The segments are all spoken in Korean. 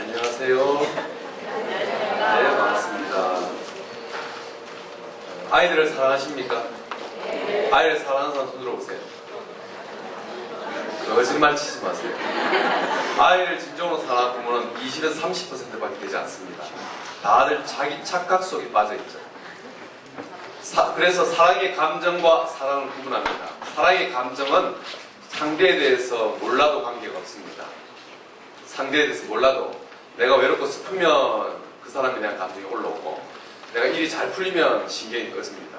안녕하세요. 네, 반갑습니다. 아이들을 사랑하십니까? 아이를 사랑하는 사람 손 들어보세요. 거짓말 치지 마세요. 아이를 진정으로 사랑하는 부모는 20에서 30%밖에 되지 않습니다. 다들 자기 착각 속에 빠져있죠. 그래서 사랑의 감정과 사랑을 구분합니다. 사랑의 감정은 상대에 대해서 몰라도 관계가 없습니다. 상대에 대해서 몰라도 내가 외롭고 슬프면 그 사람에 대한 감정이 올라오고 내가 일이 잘 풀리면 신경이 꺼집니다.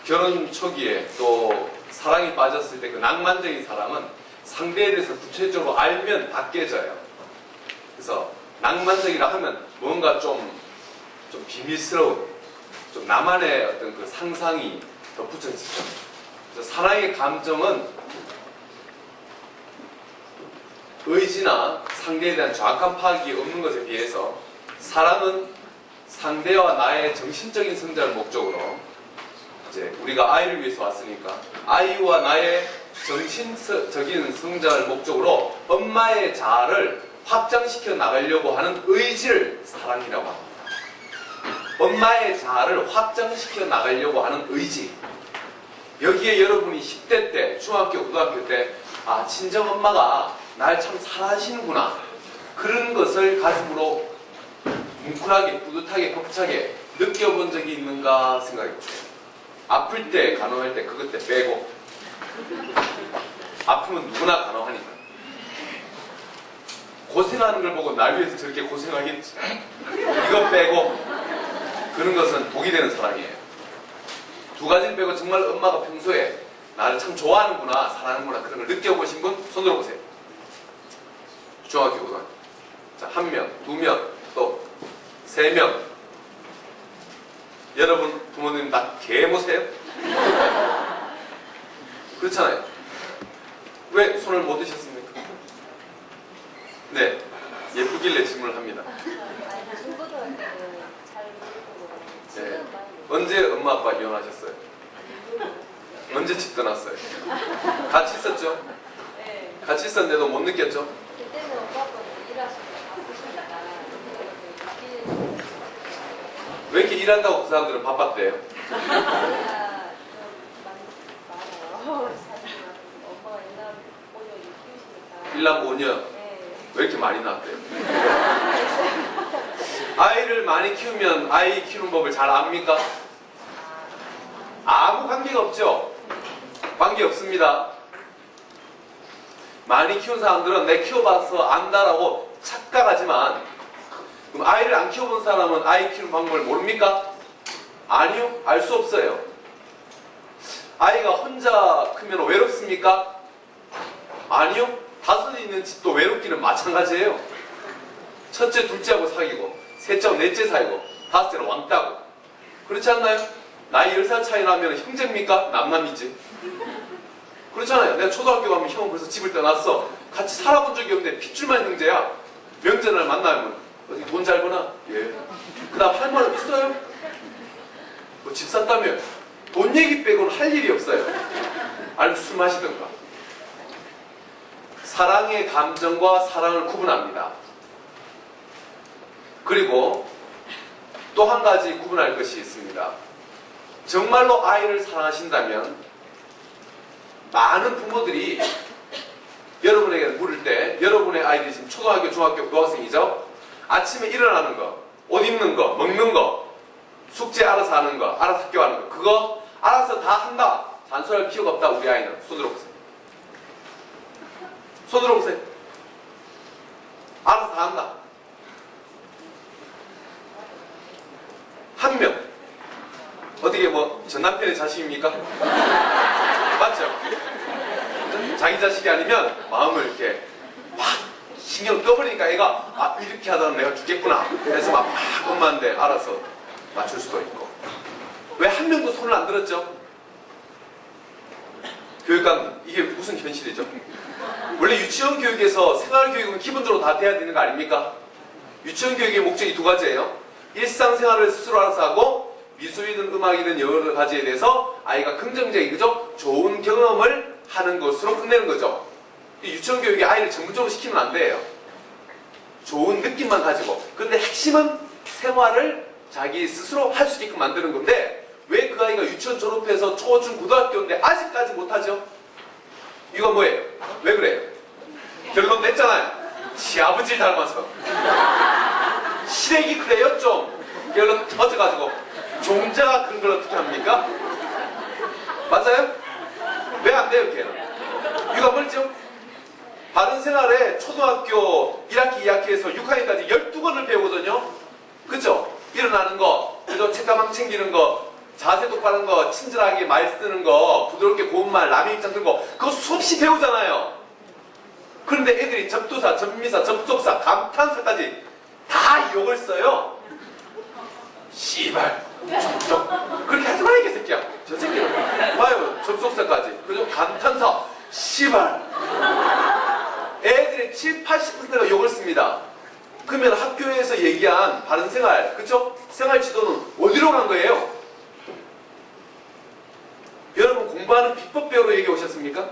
결혼 초기에 또 사랑이 빠졌을 때 그 낭만적인 사랑은 상대에 대해서 구체적으로 알면 다 깨져요. 그래서 낭만적이라 하면 뭔가 좀 비밀스러운 좀 나만의 어떤 그 상상이 더 붙여지죠. 그래서 사랑의 감정은 의지나 상대에 대한 정확한 파악이 없는 것에 비해서 사랑은 상대와 나의 정신적인 성장을 목적으로 이제 우리가 아이를 위해서 왔으니까 아이와 나의 정신적인 성장을 목적으로 엄마의 자아를 확장시켜 나가려고 하는 의지를 사랑이라고 합니다. 엄마의 자아를 확장시켜 나가려고 하는 의지. 여기에 여러분이 10대 때, 중학교, 고등학교 때 아, 친정엄마가 날 참 사랑하시는구나. 그런 것을 가슴으로 뭉클하게, 뿌듯하게, 벅차게 느껴본 적이 있는가 생각해보세요. 아플 때, 간호할 때, 그것 때 빼고. 아프면 누구나 간호하니까. 고생하는 걸 보고 날 위해서 저렇게 고생하겠지. 이거 빼고. 그런 것은 독이 되는 사랑이에요. 두 가지를 빼고 정말 엄마가 평소에 나를 참 좋아하는구나, 사랑하는구나 그런 걸 느껴보신 분 손 들어보세요. 중학교, 고등학교. 자, 1명, 2명, 또 3명. 여러분 부모님 다 개모세요? 그렇잖아요. 왜 손을 못 드셨습니까? 네, 예쁘길래 질문을 합니다. 네. 언제 엄마 아빠 이혼하셨어요? 언제 집 떠났어요? 같이 있었죠? 네. 같이 있었는데도 못 느꼈죠? 그때는 엄마 아빠는 일하시고 바쁘시니까 왜 이렇게 일한다고 그 사람들은 바빴대요? 나이가 좀 많아요. 사실 엄마가 옛날 5년 키우시니까 1남 5년 네. 왜 이렇게 많이 낳았대요? 아이를 많이 키우면 아이 키우는 법을 잘 압니까? 아무 관계가 없죠? 관계 없습니다. 많이 키운 사람들은 내 키워봐서 안다라고 착각하지만 그럼 아이를 안 키워본 사람은 아이 키우는 방법을 모릅니까? 아니요, 알 수 없어요. 아이가 혼자 크면 외롭습니까? 아니요, 다섯 있는 집도 외롭기는 마찬가지예요. 첫째, 둘째하고 사귀고 셋째하고 넷째 사귀고 다섯째는 왕따고 그렇지 않나요? 나이 10살 차이 나면 형제입니까? 남남이지. 그렇잖아요. 내가 초등학교 가면 형은 벌써 집을 떠났어. 같이 살아본 적이 없는데 핏줄만 형제야. 명절날 만나면 어디 돈 잘 버나? 예. 그 다음 할 말 있어요? 뭐 집 샀다며? 돈 얘기 빼고는 할 일이 없어요. 아니면 술 마시던가. 사랑의 감정과 사랑을 구분합니다. 그리고 또 한 가지 구분할 것이 있습니다. 정말로 아이를 사랑하신다면 많은 부모들이 여러분에게 물을 때 여러분의 아이들이 지금 초등학교, 중학교, 고등학생이죠? 아침에 일어나는 거, 옷 입는 거, 먹는 거, 숙제 알아서 하는 거, 알아서 학교 가는 거 그거 알아서 다 한다. 잔소리할 필요가 없다. 우리 아이는. 손 들어보세요. 손 들어보세요. 알아서 다 한다. 한 명. 어떻게 뭐 전 남편의 자식입니까? 맞죠? 자기 자식이 아니면 마음을 이렇게 막 신경 꺼버리니까 애가 아 이렇게 하다가 내가 죽겠구나 그래서 막 엄마한테 알아서 맞출 수도 있고. 왜 한 명도 손을 안 들었죠? 교육감 이게 무슨 현실이죠? 원래 유치원 교육에서 생활교육은 기본적으로 다 돼야 되는 거 아닙니까? 유치원 교육의 목적이 두 가지예요. 일상생활을 스스로 알아서 하고 미술이든 음악이든 여러 가지에 대해서 아이가 긍정적인 그죠? 좋은 경험을 하는 것으로 끝내는 거죠. 유치원 교육에 아이를 전문적으로 시키면 안 돼요. 좋은 느낌만 가지고, 근데 핵심은 생활을 자기 스스로 할 수 있게끔 만드는 건데, 왜 그 아이가 유치원 졸업해서 초, 중, 고등학교인데 아직까지 못하죠? 이거 뭐예요? 왜 그래요? 결론 냈잖아요. 시아버지를 닮아서. 시래기 그래요 좀. 결론 터져가지고. 종자가 그런 걸 어떻게 합니까? 맞아요? 왜 안 돼요 걔는? 이유가 뭐죠? 바른 생활에 초등학교 1학기, 2학기에서 6학기까지 12권을 배우거든요. 그쵸? 일어나는 거, 그죠? 책가방 챙기는 거, 자세 똑바른 거, 친절하게 말 쓰는 거, 부드럽게 고운 말, 남의 입장 듣는 거, 그거 수없이 배우잖아요. 그런데 애들이 접두사, 접미사, 접속사, 감탄사까지 다 욕을 써요. 씨발, 접속. 그렇게 하지 마, 이 새끼야. 저 새끼는. 봐요, 접속사까지. 그죠? 감탄사, 씨발. 애들의 7, 80%가 욕을 씁니다. 그러면 학교에서 얘기한 바른 생활, 그쵸? 생활 지도는 어디로 간 거예요? 여러분 공부하는 비법 배우러 얘기 오셨습니까?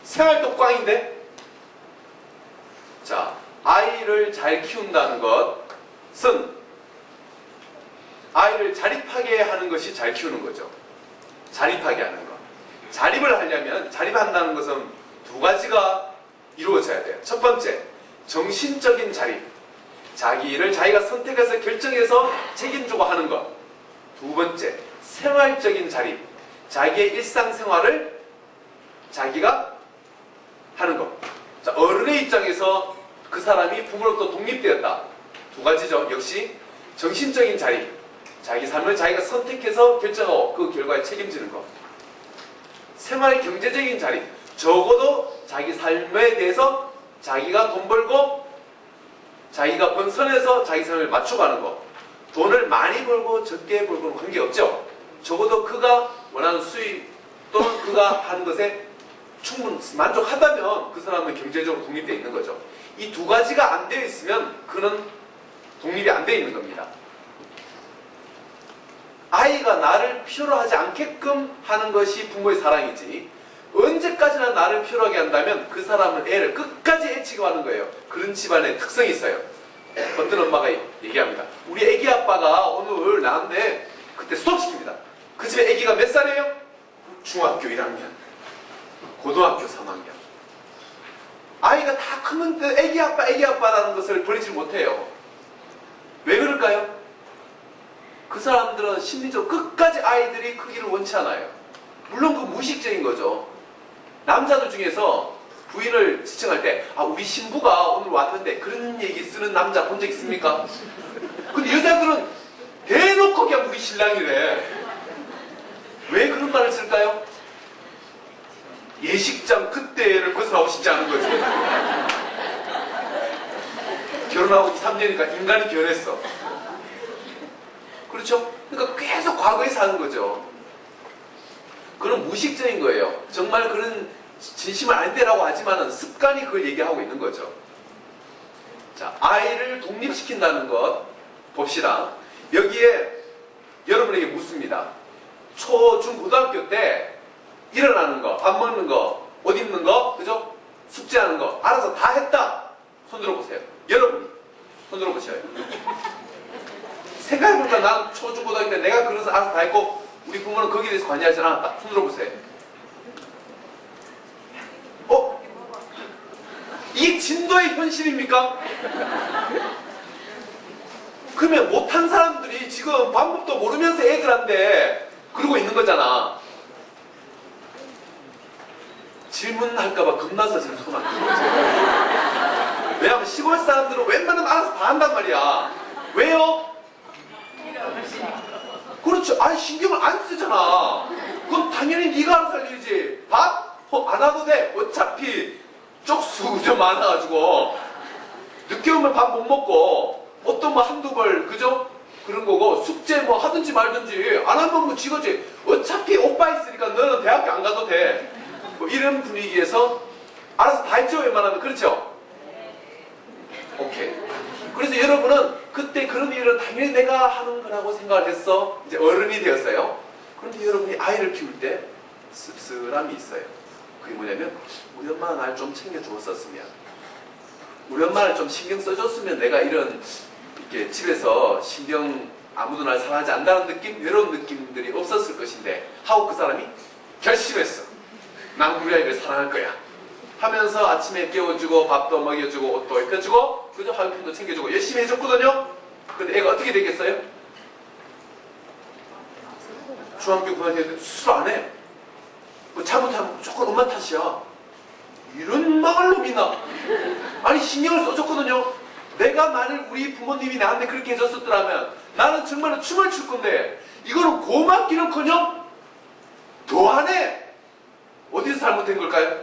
생활도 꽝인데? 자, 아이를 잘 키운다는 것은 아이를 자립하게 하는 것이 잘 키우는 거죠. 자립하게 하는 것. 자립을 하려면, 자립한다는 것은 두 가지가 이루어져야 돼요. 첫 번째, 정신적인 자립. 자기를 자기가 선택해서 결정해서 책임지고 하는 것. 두 번째, 생활적인 자립. 자기의 일상생활을 자기가 하는 것. 자, 어른의 입장에서 그 사람이 부모로부터 독립되었다. 두 가지죠. 역시 정신적인 자립. 자기 삶을 자기가 선택해서 결정하고 그 결과에 책임지는 것. 생활 경제적인 자립. 적어도 자기 삶에 대해서 자기가 돈 벌고 자기가 번 선에서 자기 삶을 맞춰가는 것. 돈을 많이 벌고 적게 벌고는 관계없죠. 적어도 그가 원하는 수입 또는 그가 하는 것에 충분히 만족하다면 그 사람은 경제적으로 독립되어 있는 거죠. 이 두 가지가 안 되어 있으면 그는 독립이 안 되어 있는 겁니다. 아이가 나를 필요로 하지 않게끔 하는 것이 부모의 사랑이지, 언제까지나 나를 필요로 하게 한다면 그 사람은 애를 끝까지 애취하는 거예요. 그런 집안의 특성이 있어요. 어떤 엄마가 얘기합니다. 우리 애기 아빠가 오늘 나한테 그때 수업시킵니다. 그 집에 애기가 몇 살이에요? 중학교 1학년, 고등학교 3학년. 아이가 다 크면 애기 아빠라는 것을 버리지 못해요. 왜 그럴까요? 그 사람들은 심리적으로 끝까지 아이들이 크기를 원치 않아요. 물론 그 무의식적인 거죠. 남자들 중에서 부인을 지칭할 때, 아, 우리 신부가 오늘 왔는데, 그런 얘기 쓰는 남자 본 적 있습니까? 근데 여자들은 대놓고 그냥 우리 신랑이래. 왜 그런 말을 쓸까요? 예식장 그때를 벗어나고 싶지 않은 거죠. 결혼하고 2, 3년이니까 인간이 변했어. 그렇죠? 그러니까 계속 과거에 사는 거죠. 그런 무의식적인 거예요. 정말 그런 진심은 아닌데라고 하지만은 습관이 그걸 얘기하고 있는 거죠. 자, 아이를 독립시킨다는 것 봅시다. 여기에 여러분에게 묻습니다. 초, 중, 고등학교 때 일어나는 거, 밥 먹는 거, 옷 입는 거, 그죠? 숙제하는 거 알아서 다 했다. 손 들어보세요. 여러분이 손 들어보셔요. 생각해보니까 난 초, 중, 고등학교 때 내가 그래서 알아서 다 했고 우리 부모는 거기에 대해서 관여하지 않았다. 손 들어보세요. 이게 진도의 현실입니까? 그러면 못한 사람들이 지금 방법도 모르면서 애들한테 그러고 있는 거잖아. 질문할까봐 겁나서 지금 손 안 들고 있어요. 왜냐하면 시골 사람들은 웬만하면 알아서 다 한단 말이야. 왜요? 그렇죠. 아니 신경을 안 쓰잖아. 그럼 당연히 네가 알아서 할 일이지. 밥? 안 와도 돼. 어차피 쪽수 좀 많아가지고 늦게 오면 밥 못 먹고 어떤 뭐 한두 벌 그죠? 그런 거고 숙제 뭐 하든지 말든지 안 하면 뭐 지거지. 어차피 오빠 있으니까 너는 대학교 안 가도 돼. 뭐 이런 분위기에서 알아서 다 했죠 웬만하면. 그렇죠? 오케이. 그래서 여러분은 그때 그런 일은 당연히 내가 하는 거라고 생각을 했어. 이제 어른이 되었어요. 그런데 여러분이 아이를 키울 때 씁쓸함이 있어요. 그게 뭐냐면 우리 엄마가 날 좀 챙겨주었었으면, 우리 엄마를 좀 신경 써줬으면 내가 이런 이렇게 집에서 신경 아무도 날 사랑하지 않는다는 느낌, 이런 느낌들이 없었을 것인데 하고 그 사람이 결심했어. 난 우리 아이를 사랑할 거야 하면서 아침에 깨워주고 밥도 먹여주고 옷도 입혀주고 그죠? 화용품도 챙겨주고 열심히 해줬거든요. 근데 애가 어떻게 되겠어요? 중학교 고등학교 술 안 해. 뭐 잘못하면 무조건 엄마 탓이야. 이런 망할 놈이 있나? 아니 신경을 써줬거든요. 내가 만일 우리 부모님이 나한테 그렇게 해줬었더라면 나는 정말로 춤을 출 건데 이거는 고맙기는커녕 더하네. 어디서 잘못된 걸까요?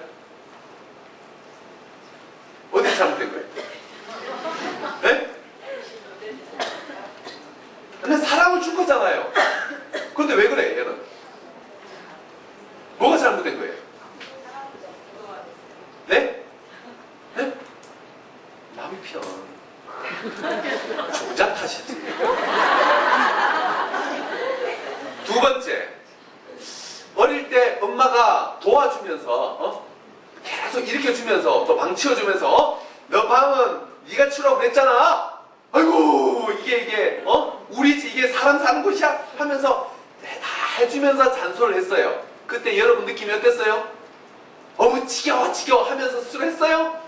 어디서 잘못된 거예요? 네? 근데 사랑을 준 거잖아요. 근데 왜 그래 얘는? 뭐가 잘못된 거예요? 네? 네? 남편 종자 탓이지. 두 번째, 어릴 때 엄마가 도와주면서 계속 일으켜주면서 또 방 치워주면서 너 방은 네가 치우라고 그랬잖아. 아이고 이게 우리 집 이게 사람 사는 곳이야 하면서 다 해주면서 잔소리를 했어요. 그때 여러분 느낌이 어땠어요? 어머 지겨워 하면서 스스로 했어요?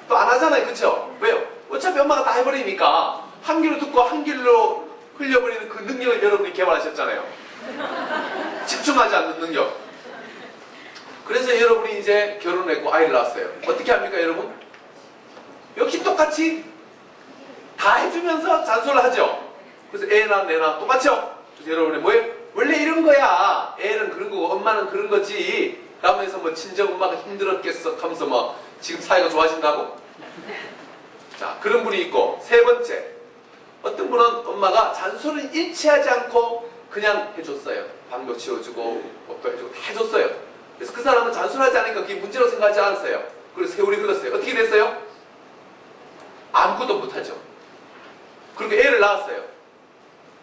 또 안 하잖아요. 그쵸? 왜요? 어차피 엄마가 다 해버리니까 한 귀로 듣고 한 귀로 흘려버리는 그 능력을 여러분이 개발하셨잖아요. 집중하지 않는 능력. 그래서 여러분이 이제 결혼을 했고 아이를 낳았어요. 어떻게 합니까 여러분? 역시 똑같이 다 해주면서 잔소리를 하죠. 그래서 애나 내나 똑같죠? 그래서 여러분이 뭐예요? 원래 이런 거야. 애는 그런 거고 엄마는 그런 거지. 라면서 뭐 친정 엄마가 힘들었겠어 하면서 뭐 지금 사이가 좋아진다고? 자, 그런 분이 있고, 세 번째, 어떤 분은 엄마가 잔소리를 일치하지 않고 그냥 해줬어요. 방도 치워주고 옷도 해주고 다 해줬어요. 그래서 그 사람은 잔소리하지 않으니까 그게 문제로 생각하지 않았어요. 그래서 세월이 흘렀어요. 어떻게 됐어요? 아무것도 못하죠. 그리고 애를 낳았어요.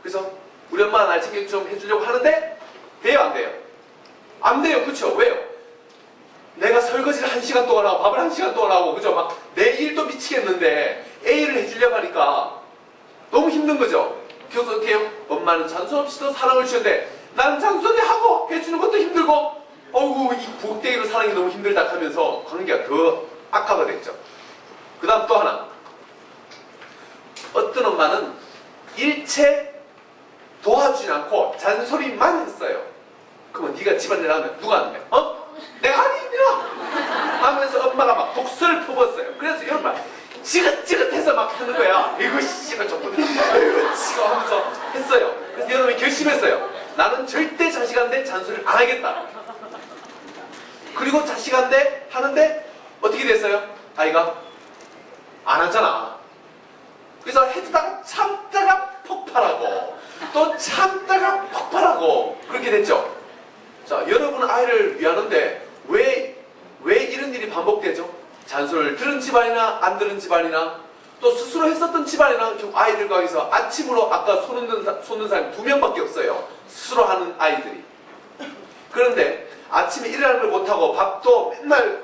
그래서 우리 엄마가 날 챙겨 좀 해주려고 하는데 돼요 안 돼요? 안 돼요. 그쵸? 왜요? 내가 설거지를 1시간 동안 하고 밥을 1시간 동안 하고 그죠? 막 내 일도 미치겠는데 애를 해주려고 하니까 너무 힘든 거죠? 그래서 어떻게 해요? 엄마는 잔소리 없이도 사랑을 주는데 나는 잔소리하고 해주는 것도 힘들고 어우 이 부엌대기로 사는 게 너무 힘들다 하면서 관계가 더 악화가 됐죠. 그 다음 또 하나, 어떤 엄마는 일체 도와주지 않고 잔소리만 했어요. 그러면 네가 집안일 하면 누가 안 돼? 내가 아니냐? 하면서 엄마가 막 독설을 퍼붓었어요. 그래서 이 엄마 지긋지긋해서 막 하는 거야. 이거 씨가 조금 이거 치고 하면서 했어요. 그래서 여러분이 결심했어요. 나는 절대 자식한테 잔소리를 안 하겠다. 그리고 자식한테 하는데 어떻게 됐어요? 아이가 안 하잖아. 그래서 해주다가 참다가 폭발하고 또 참다가 폭발하고 그렇게 됐죠. 자, 여러분 아이를 위하는데 왜 이런 일이 반복되죠? 잔소리를 들은 집안이나 안 들은 집안이나 또 스스로 했었던 집안이나 좀 아이들과 해서 아침으로 아까 손는 사람이 2명밖에 없어요. 스스로 하는 아이들이. 그런데 아침에 일어나는 걸 못하고 밥도 맨날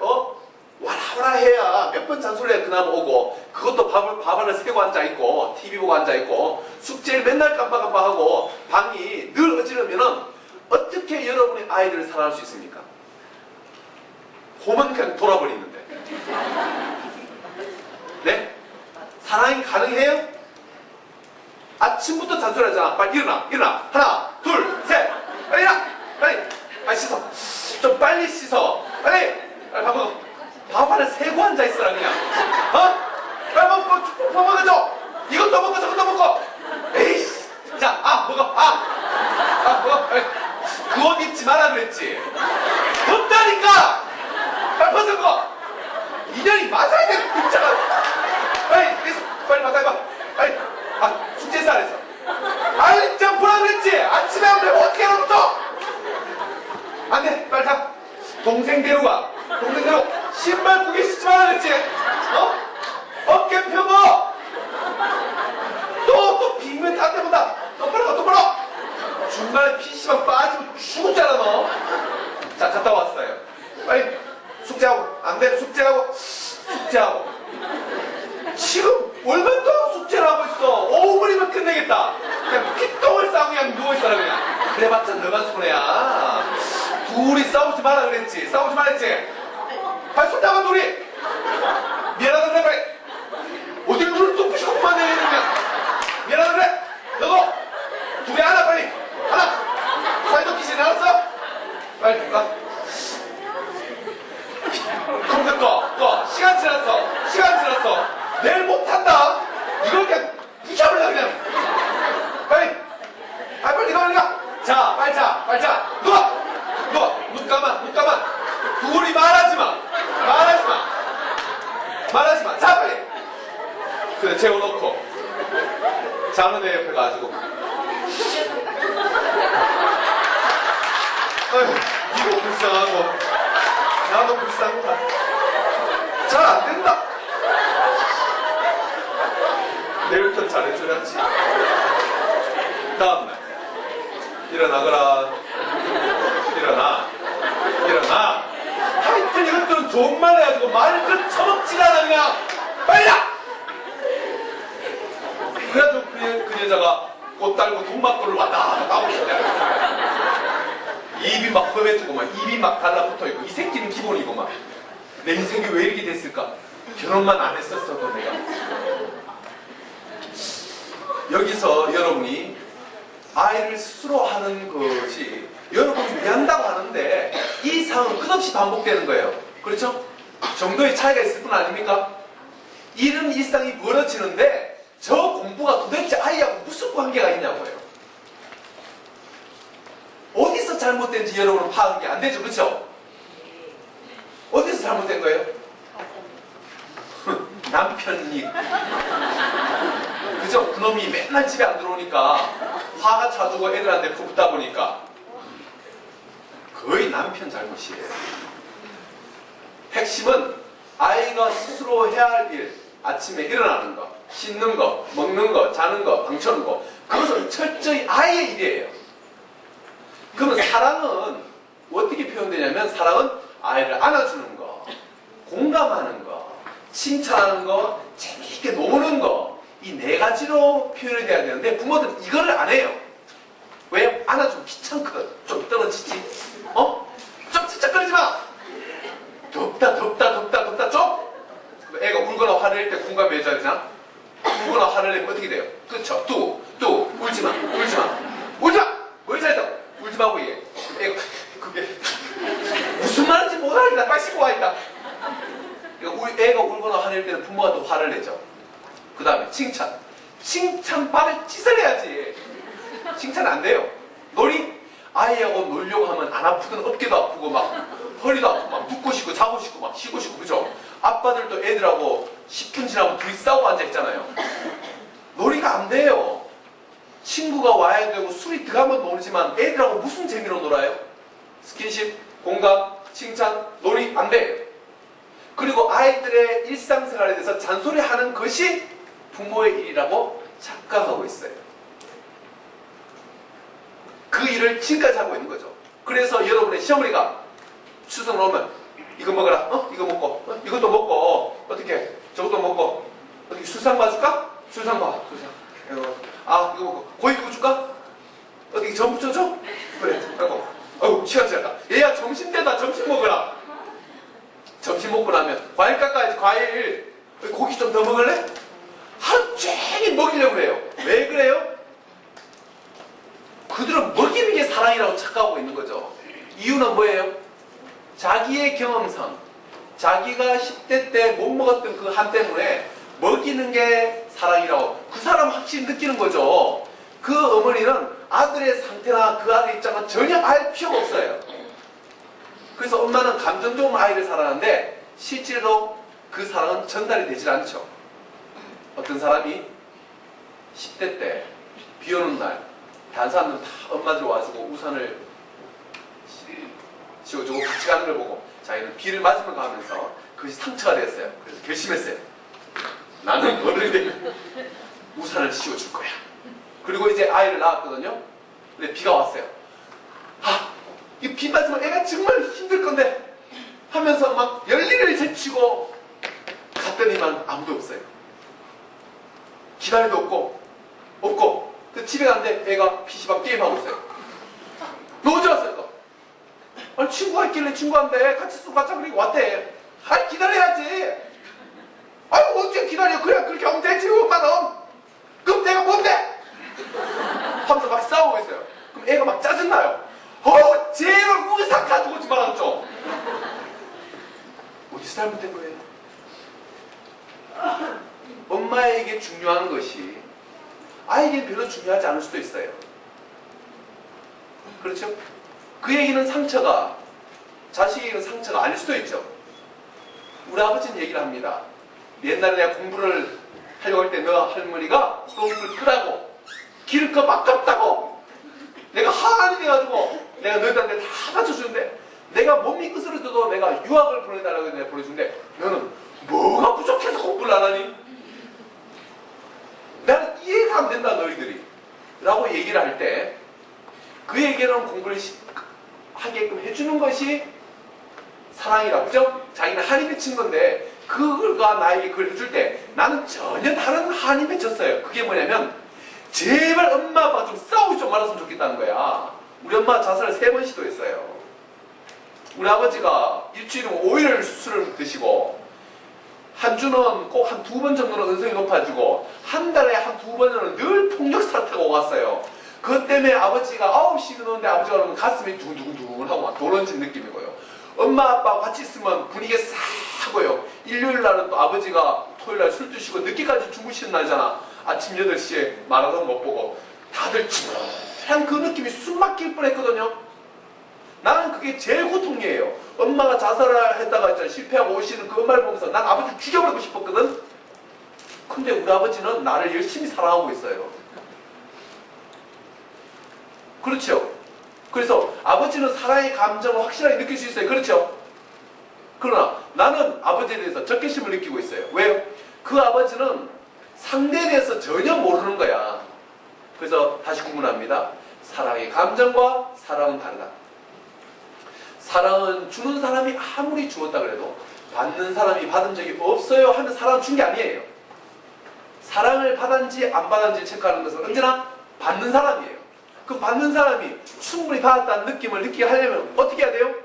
와라와라 해야 몇 번 잔소리가 그나마 오고 그것도 밥알을 세고 앉아있고 TV 보고 앉아있고 숙제를 맨날 깜빡깜빡하고 방이 늘 어지르면은 어떻게 여러분의 아이들을 사랑할 수 있습니까? 홈은 그냥 돌아버리는데. 네? 사랑이 가능해요? 아침부터 잔소리하잖아. 빨리 일어나. 하나, 둘, 셋. 빨리 일어나. 빨리 씻어. 좀 빨리 씻어. 빨리 밥 먹어. 밥알을 세고 앉아있어라 그냥. 빨리 먹고 먹어줘. 이것도 먹고 저것도 먹고. 에이씨. 자, 먹어. 먹어. 그 옷 입지 마라 그랬지. 덥다니까. 빨리 벗어. 인연이 맞아야 돼. 진짜가. 빨리 받아봐. 빨리. 숙제했어 안 했어? 좀 보라 그랬지. 아침에 하면 어떻게 하라고 또. 안 돼. 빨리 가. 동생 데리고 가. 신발 구기 신지 마라 그랬지. 지금 월간 동안 숙제를 하고 있어. 5분이면 끝내겠다. 그냥 피똥을 싸고 그냥 누워있어라 그냥. 그래봤자 너만 손해야. 둘이 싸우지 마라 그랬지. 싸우지 말랬지. 빨리 손잡아 둘이. 미안하다 그래 빨리. 어딜 눈을 또 부시고 그만해 그냥. 미안하다 그래. 너도 둘이 하나 빨리. 하나. 사이좋게 지내 알았어? 빨리 가. 컴퓨터 꺼. 시간 지났어. 내일 못한다. 이걸 그냥 부셔버려 그냥. 빨리. 아 빨리 가. 자 빨리 자. 누워. 눈 감아. 둘이 말하지 마. 자 빨리. 그래 재워놓고 자는 애 옆에 가지고. 아휴 이거 불쌍하고 나도 불쌍하다. 잘 안된다. 내일부터 잘해줘야지. 다음날 일어나거라. 일어나. 하여튼 이것들은 좋은 말 해가지고 말을 그 처먹질 않아 그냥. 빨리야. 그래가지고 그 여자가 꽃 달고 동막골을 왔다 나오고 있냐. 입이 막 험해지고 입이 막 달라붙어있고 이 새끼는 기본이고 내 인생이 왜 이렇게 됐을까. 결혼만 안 했었어도 내가. 여기서 여러분이 아이를 스스로 하는 것이 여러분이 왜 한다고 하는데 이 상황은 끝없이 반복되는 거예요. 그렇죠? 정도의 차이가 있을 뿐 아닙니까? 이런 일상이 벌어지는데 저 공부가 도대체 아이하고 무슨 관계가 있냐고요. 어디서 잘못된지 여러분은 파악이 안 되죠. 그렇죠? 어디서 잘못된 거예요? 남편이 그죠? 그놈이 맨날 집에 안 들어오니까 화가 차주고 애들한테 푸붓다 보니까 거의 남편 잘못이에요. 핵심은 아이가 스스로 해야 할 일, 아침에 일어나는 거, 씻는 거, 먹는 거, 자는 거, 방 쳐는 거, 그것은 철저히 아이의 일이에요. 그러면 사랑은 어떻게 표현되냐면 사랑은 아이를 안아주는 거, 공감하는 거, 칭찬하는 거, 재미있게 노는 거, 이 네 가지로 표현이 돼야 되는데 부모들은 이거를 안 해요. 왜? 안아주면 귀찮거든. 좀 떨어지지. 좀 찝쩍거리지 마. 덥다 좀. 애가 울거나 화를 낼 때 공감해줘야 되잖아. 울거나 화를 내면 어떻게 돼요? 그쵸? 또 울지 마. 뭘 잘했다고? 울지 마고 얘. 애가 그게 무슨 말인지 못 알겠다. 빨리 씻고 와 있다. 애가 울거나 화낼 때는 부모가 또 화를 내죠. 그 다음에 칭찬받을 짓을 해야지. 칭찬 안 돼요. 아이하고 놀려고 하면 안 아프든 어깨도 아프고 허리도 아프고 붓고 싶고 자고 싶고 쉬고 싶고 그죠? 아빠들도 애들하고 10분 지나면 둘이 싸우고 앉아있잖아요. 놀이가 안 돼요. 친구가 와야 되고 술이 들어가면 놀지만 애들하고 무슨 재미로 놀아요? 스킨십, 공감, 칭찬, 놀이 안 돼요. 그리고 아이들의 일상생활에 대해서 잔소리하는 것이 부모의 일이라고 착각하고 있어요. 그 일을 지금까지 하고 있는 거죠. 그래서 여러분의 시어머니가 추석 오면 이거 먹어라, 이거 먹고, 이것도 먹고, 어떻게, 저것도 먹고, 어떻게 술상 봐줄까? 술상. 이거 먹고, 고기 구워 줄까? 어떻게 전 부쳐줘? 그래, 시간 지났다. 얘야 점심때다, 점심 먹어라. 점심 먹고 나면 과일 깎아야지. 과일. 고기 좀 더 먹을래? 하루 종일 먹이려고 그래요. 왜 그래요? 그들은 먹이는 게 사랑이라고 착각하고 있는 거죠. 이유는 뭐예요? 자기의 경험상, 자기가 10대 때 못 먹었던 그 한 때문에 먹이는 게 사랑이라고 그 사람 확실히 느끼는 거죠. 그 어머니는 아들의 상태나 그 아들의 입장은 전혀 알 필요가 없어요. 그래서 엄마는 감정 좋은 아이를 사랑하는데 실제로 그 사랑은 전달이 되질 않죠. 어떤 사람이 10대 때 비 오는 날 다른 사람들은 다 엄마들 와가지고 우산을 씌워주고 같이 가는 걸 보고 자기는 비를 맞으며 가면서 그것이 상처가 됐어요. 그래서 결심했어요. 나는 어른이 되면 우산을 씌워줄 거야. 그리고 이제 아이를 낳았거든요. 근데 비가 왔어요. 이 비 맞으면 애가 정말 힘들 건데 하면서 막 열일을 제치고 갔더니만 아무도 없어요. 기다려도 없고 그 집에 갔는데 애가 PC방 게임하고 있어요. 너 언제 왔어요? 또? 아니 친구가 있길래 친구한테 같이 술 같이 그리고 왔대. 아니 기다려야지. 아니 언제 기다려. 그냥 그렇게 하면 되지 엄마는. 그럼 내가 뭔데? 하면서 막 싸우고 있어요. 그럼 애가 막 짜증나요. 제발 의사 가지고 오지 말았죠. 어디서 잘못된 거예요? 엄마에게 중요한 것이 아이에게 별로 중요하지 않을 수도 있어요. 그렇죠? 그에게는 상처가 자식에게는 상처가 아닐 수도 있죠. 우리 아버지는 얘기를 합니다. 옛날에 내가 공부를 하려고 할 때 너 할머니가 공부를 끄라고 기름값 아깝다고 내가 하한이 돼가지고 내가 너희들한테 다 가르쳐주는데 내가 몸이 으스러져도 내가 유학을 보내달라고 내가 보내주는데 너는 뭐가 부족해서 공부를 안 하니? 나는 이해가 안 된다 너희들이 라고 얘기를 할 때 그에게는 공부를 하게끔 해주는 것이 사랑이라 그죠? 자기는 한이 맺힌 건데 그가 나에게 그걸 해줄 때 나는 전혀 다른 한이 맺혔어요. 그게 뭐냐면 제발 엄마 아빠가 좀 싸우지 좀 말았으면 좋겠다는 거야. 우리 엄마 자살을 3번 시도했어요. 우리 아버지가 일주일에 5일 술을 드시고 한 주는 꼭 한 2번 정도는 은성이 높아지고 한 달에 한 2번은 늘 폭력 사태가 오갔어요. 그것 때문에 아버지가 9시에 노는데 아버지가 그러면 가슴이 두근두근 하고 막 도런진 느낌이고요. 엄마 아빠 같이 있으면 분위기가 싸고요. 일요일 날은 또 아버지가 토요일 날 술 드시고 늦게까지 주무시는 날이잖아. 아침 8시에 마라톤 못 보고 다들 치밀한 그 느낌이 숨 막힐 뻔했거든요. 나는 그게 제일 고통이에요. 엄마가 자살을 했다가 실패하고 오시는 그 엄마를 보면서 난 아버지를 죽여버리고 싶었거든. 근데 우리 아버지는 나를 열심히 사랑하고 있어요. 그렇죠? 그래서 아버지는 사랑의 감정을 확실하게 느낄 수 있어요. 그렇죠? 그러나 나는 아버지에 대해서 적개심을 느끼고 있어요. 왜요? 그 아버지는 상대에 대해서 전혀 모르는 거야. 그래서 다시 구분합니다. 사랑의 감정과 사랑은 다르다. 사랑은 주는 사람이 아무리 주었다 그래도 받는 사람이 받은 적이 없어요 하면 사랑은 준 게 아니에요. 사랑을 받았는지 안 받았는지 체크하는 것은 언제나 받는 사람이에요. 그 받는 사람이 충분히 받았다는 느낌을 느끼게 하려면 어떻게 해야 돼요?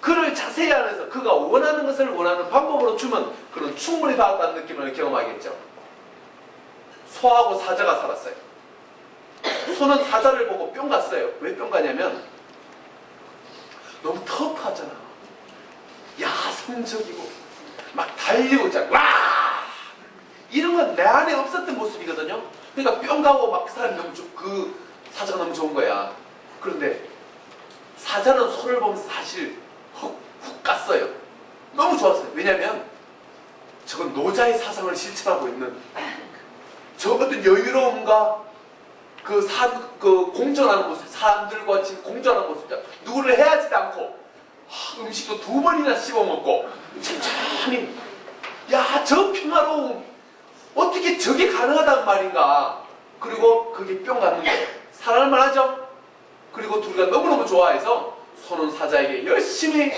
그를 자세히 알아서 그가 원하는 것을 원하는 방법으로 주면 그는 충분히 받았다는 느낌을 경험하겠죠. 소하고 사자가 살았어요. 소는 사자를 보고 뿅 갔어요. 왜 뿅 가냐면 너무 터프하잖아. 야성적이고 막 달리고 있잖아. 와! 이런 건 내 안에 없었던 모습이거든요. 그러니까 뿅 가고 막 그 사람이 그 사자가 너무 좋은 거야. 그런데 사자는 소를 보면서 사실 훅 갔어요. 너무 좋았어요. 왜냐면 저건 노자의 사상을 실천하고 있는 저 어떤 여유로움과 그 공존하는 모습, 사람들과 지금 공존하는 모습, 누구를 해하지도 않고 음식도 2번이나 씹어먹고 천천히 저 평화로움 어떻게 저게 가능하단 말인가. 그리고 그게 뿅 가는 거예요. 사랑을 말하죠. 그리고 둘이가 너무너무 좋아해서 소는 사자에게 열심히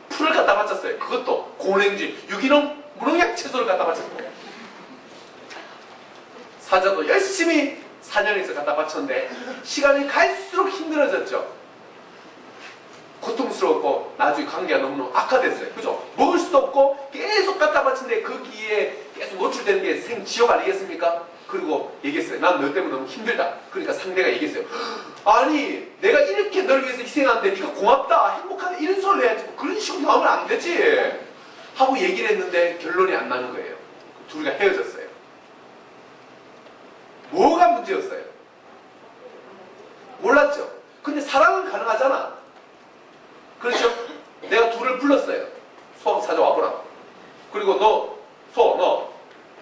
풀을 갖다 바쳤어요. 그것도 고냉지, 유기농 무농약 채소를 갖다 바쳤고 사자도 열심히 사냥해서 갖다 바쳤는데 시간이 갈수록 힘들어졌죠. 고통스러웠고 나중에 관계가 너무너무 악화됐어요. 그죠? 먹을 수도 없고 계속 갖다 바치는데 거기에 계속 노출되는 게 생지옥 아니겠습니까? 그리고 얘기했어요. 난 너 때문에 너무 힘들다. 그러니까 상대가 얘기했어요. 아니 내가 이렇게 널 위해서 희생하는데 네가 고맙다 행복하다 이런 소리를 해야지 뭐 그런 식으로 나오면 안 되지 하고 얘기를 했는데 결론이 안 나는 거예요. 둘이가 헤어졌어요. 뭐가 문제였어요? 몰랐죠. 근데 사랑은 가능하잖아. 그렇죠? 내가 둘을 불렀어요. 소 사자 와보라. 그리고 너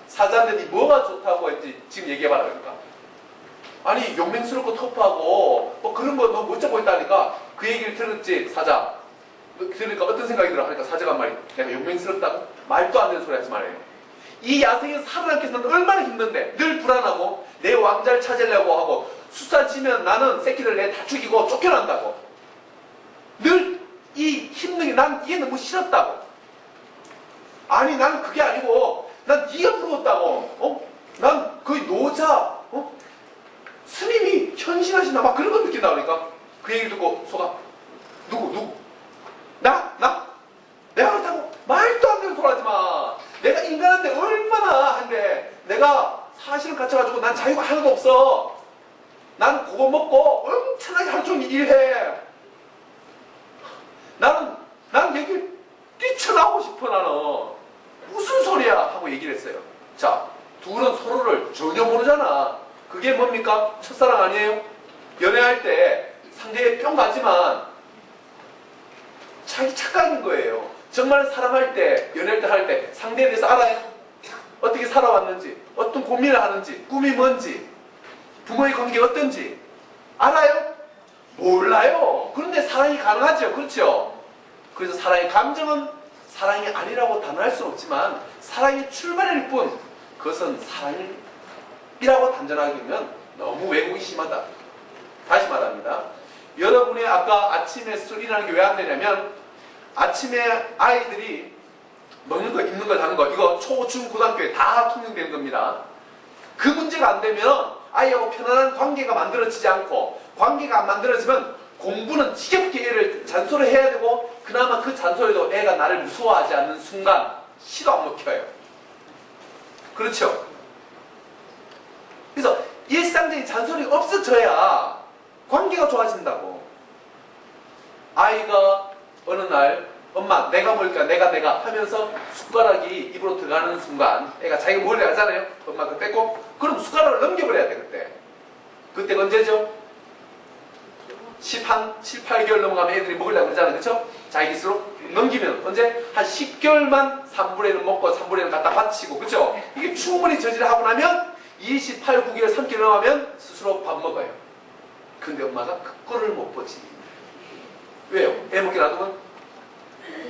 사자인데 네 뭐가 좋다고 했지 지금 얘기해봐라. 그러니까 아니 용맹스럽고 터프하고 뭐 그런 거 너 못 잡고 있다니까 그 얘기를 들었지 사자. 들으니까 어떤 생각이 들어 하니까 사자가 말이 내가 용맹스럽다고? 말도 안 되는 소리 하지 말아요. 이 야생에서 살아남기 위해서 나는 얼마나 힘든데 늘 불안하고 내 왕자를 찾으려고 하고 수사지면 나는 새끼들 내 다 죽이고 쫓겨난다고 늘 이 힘든 게 난 이게 너무 싫었다고. 아니 나는 그게 아니고 난 네가 부러웠다고. 나 막 그런 거 느낀다 그러니까 그 얘기를 듣고 소가 누구? 나? 내가 그렇다고? 말도 안 되는 소리 하지 마. 내가 인간한테 얼마나 한데 내가 사실을 갖춰가지고 난 자유가 하나도 없어. 난 그거 먹고 엄청나게 하루 종일 일해. 나는 여기 뛰쳐나오고 싶어. 나는 무슨 소리야 하고 얘기를 했어요. 자, 둘은 서로를 전혀 모르잖아. 그게 뭡니까? 첫사랑 아니에요? 연애할 때 상대에 뿅 가지만 자기 착각인 거예요. 정말 사랑할 때, 연애할 때 할 때 상대에 대해서 알아요? 어떻게 살아왔는지, 어떤 고민을 하는지, 꿈이 뭔지, 부모의 관계가 어떤지 알아요? 몰라요. 그런데 사랑이 가능하죠. 그렇죠? 그래서 사랑의 감정은 사랑이 아니라고 단언할 수는 없지만 사랑의 출발일 뿐 그것은 사랑이라고 단정하기면 너무 왜곡이 심하다. 다시 말합니다. 여러분이 아까 아침에 술이라는 게 왜 안 되냐면 아침에 아이들이 먹는 거, 입는 거, 자는 거 이거 초, 중, 고등학교에 다 통용되는 겁니다. 그 문제가 안 되면 아이하고 편안한 관계가 만들어지지 않고 관계가 안 만들어지면 공부는 지겹게 애를 잔소리해야 되고 그나마 그 잔소리도 애가 나를 무서워하지 않는 순간 시도 안 먹혀요. 그렇죠? 그래서 일상적인 잔소리가 없어져야 관계가 좋아진다고. 아이가 어느 날 엄마 내가 먹을까 내가 하면서 숟가락이 입으로 들어가는 순간 애가 자기가 먹으려 하잖아요. 엄마 그거 뺏고 그럼 숟가락을 넘겨버려야 돼. 그때가 언제죠? 7, 8개월 넘어가면 애들이 먹으려고 그러잖아요. 그렇죠? 자기 스스로 넘기면 언제? 한 10개월만 3분의 1은 먹고 3분의 1은 갖다 바치고 그렇죠? 이게 충분히 저지를 하고 나면 28, 9개월, 3개월 넘어가면 스스로 밥 먹어요. 근데 엄마가 그거를 못 보지. 왜요? 애 먹게 놔두면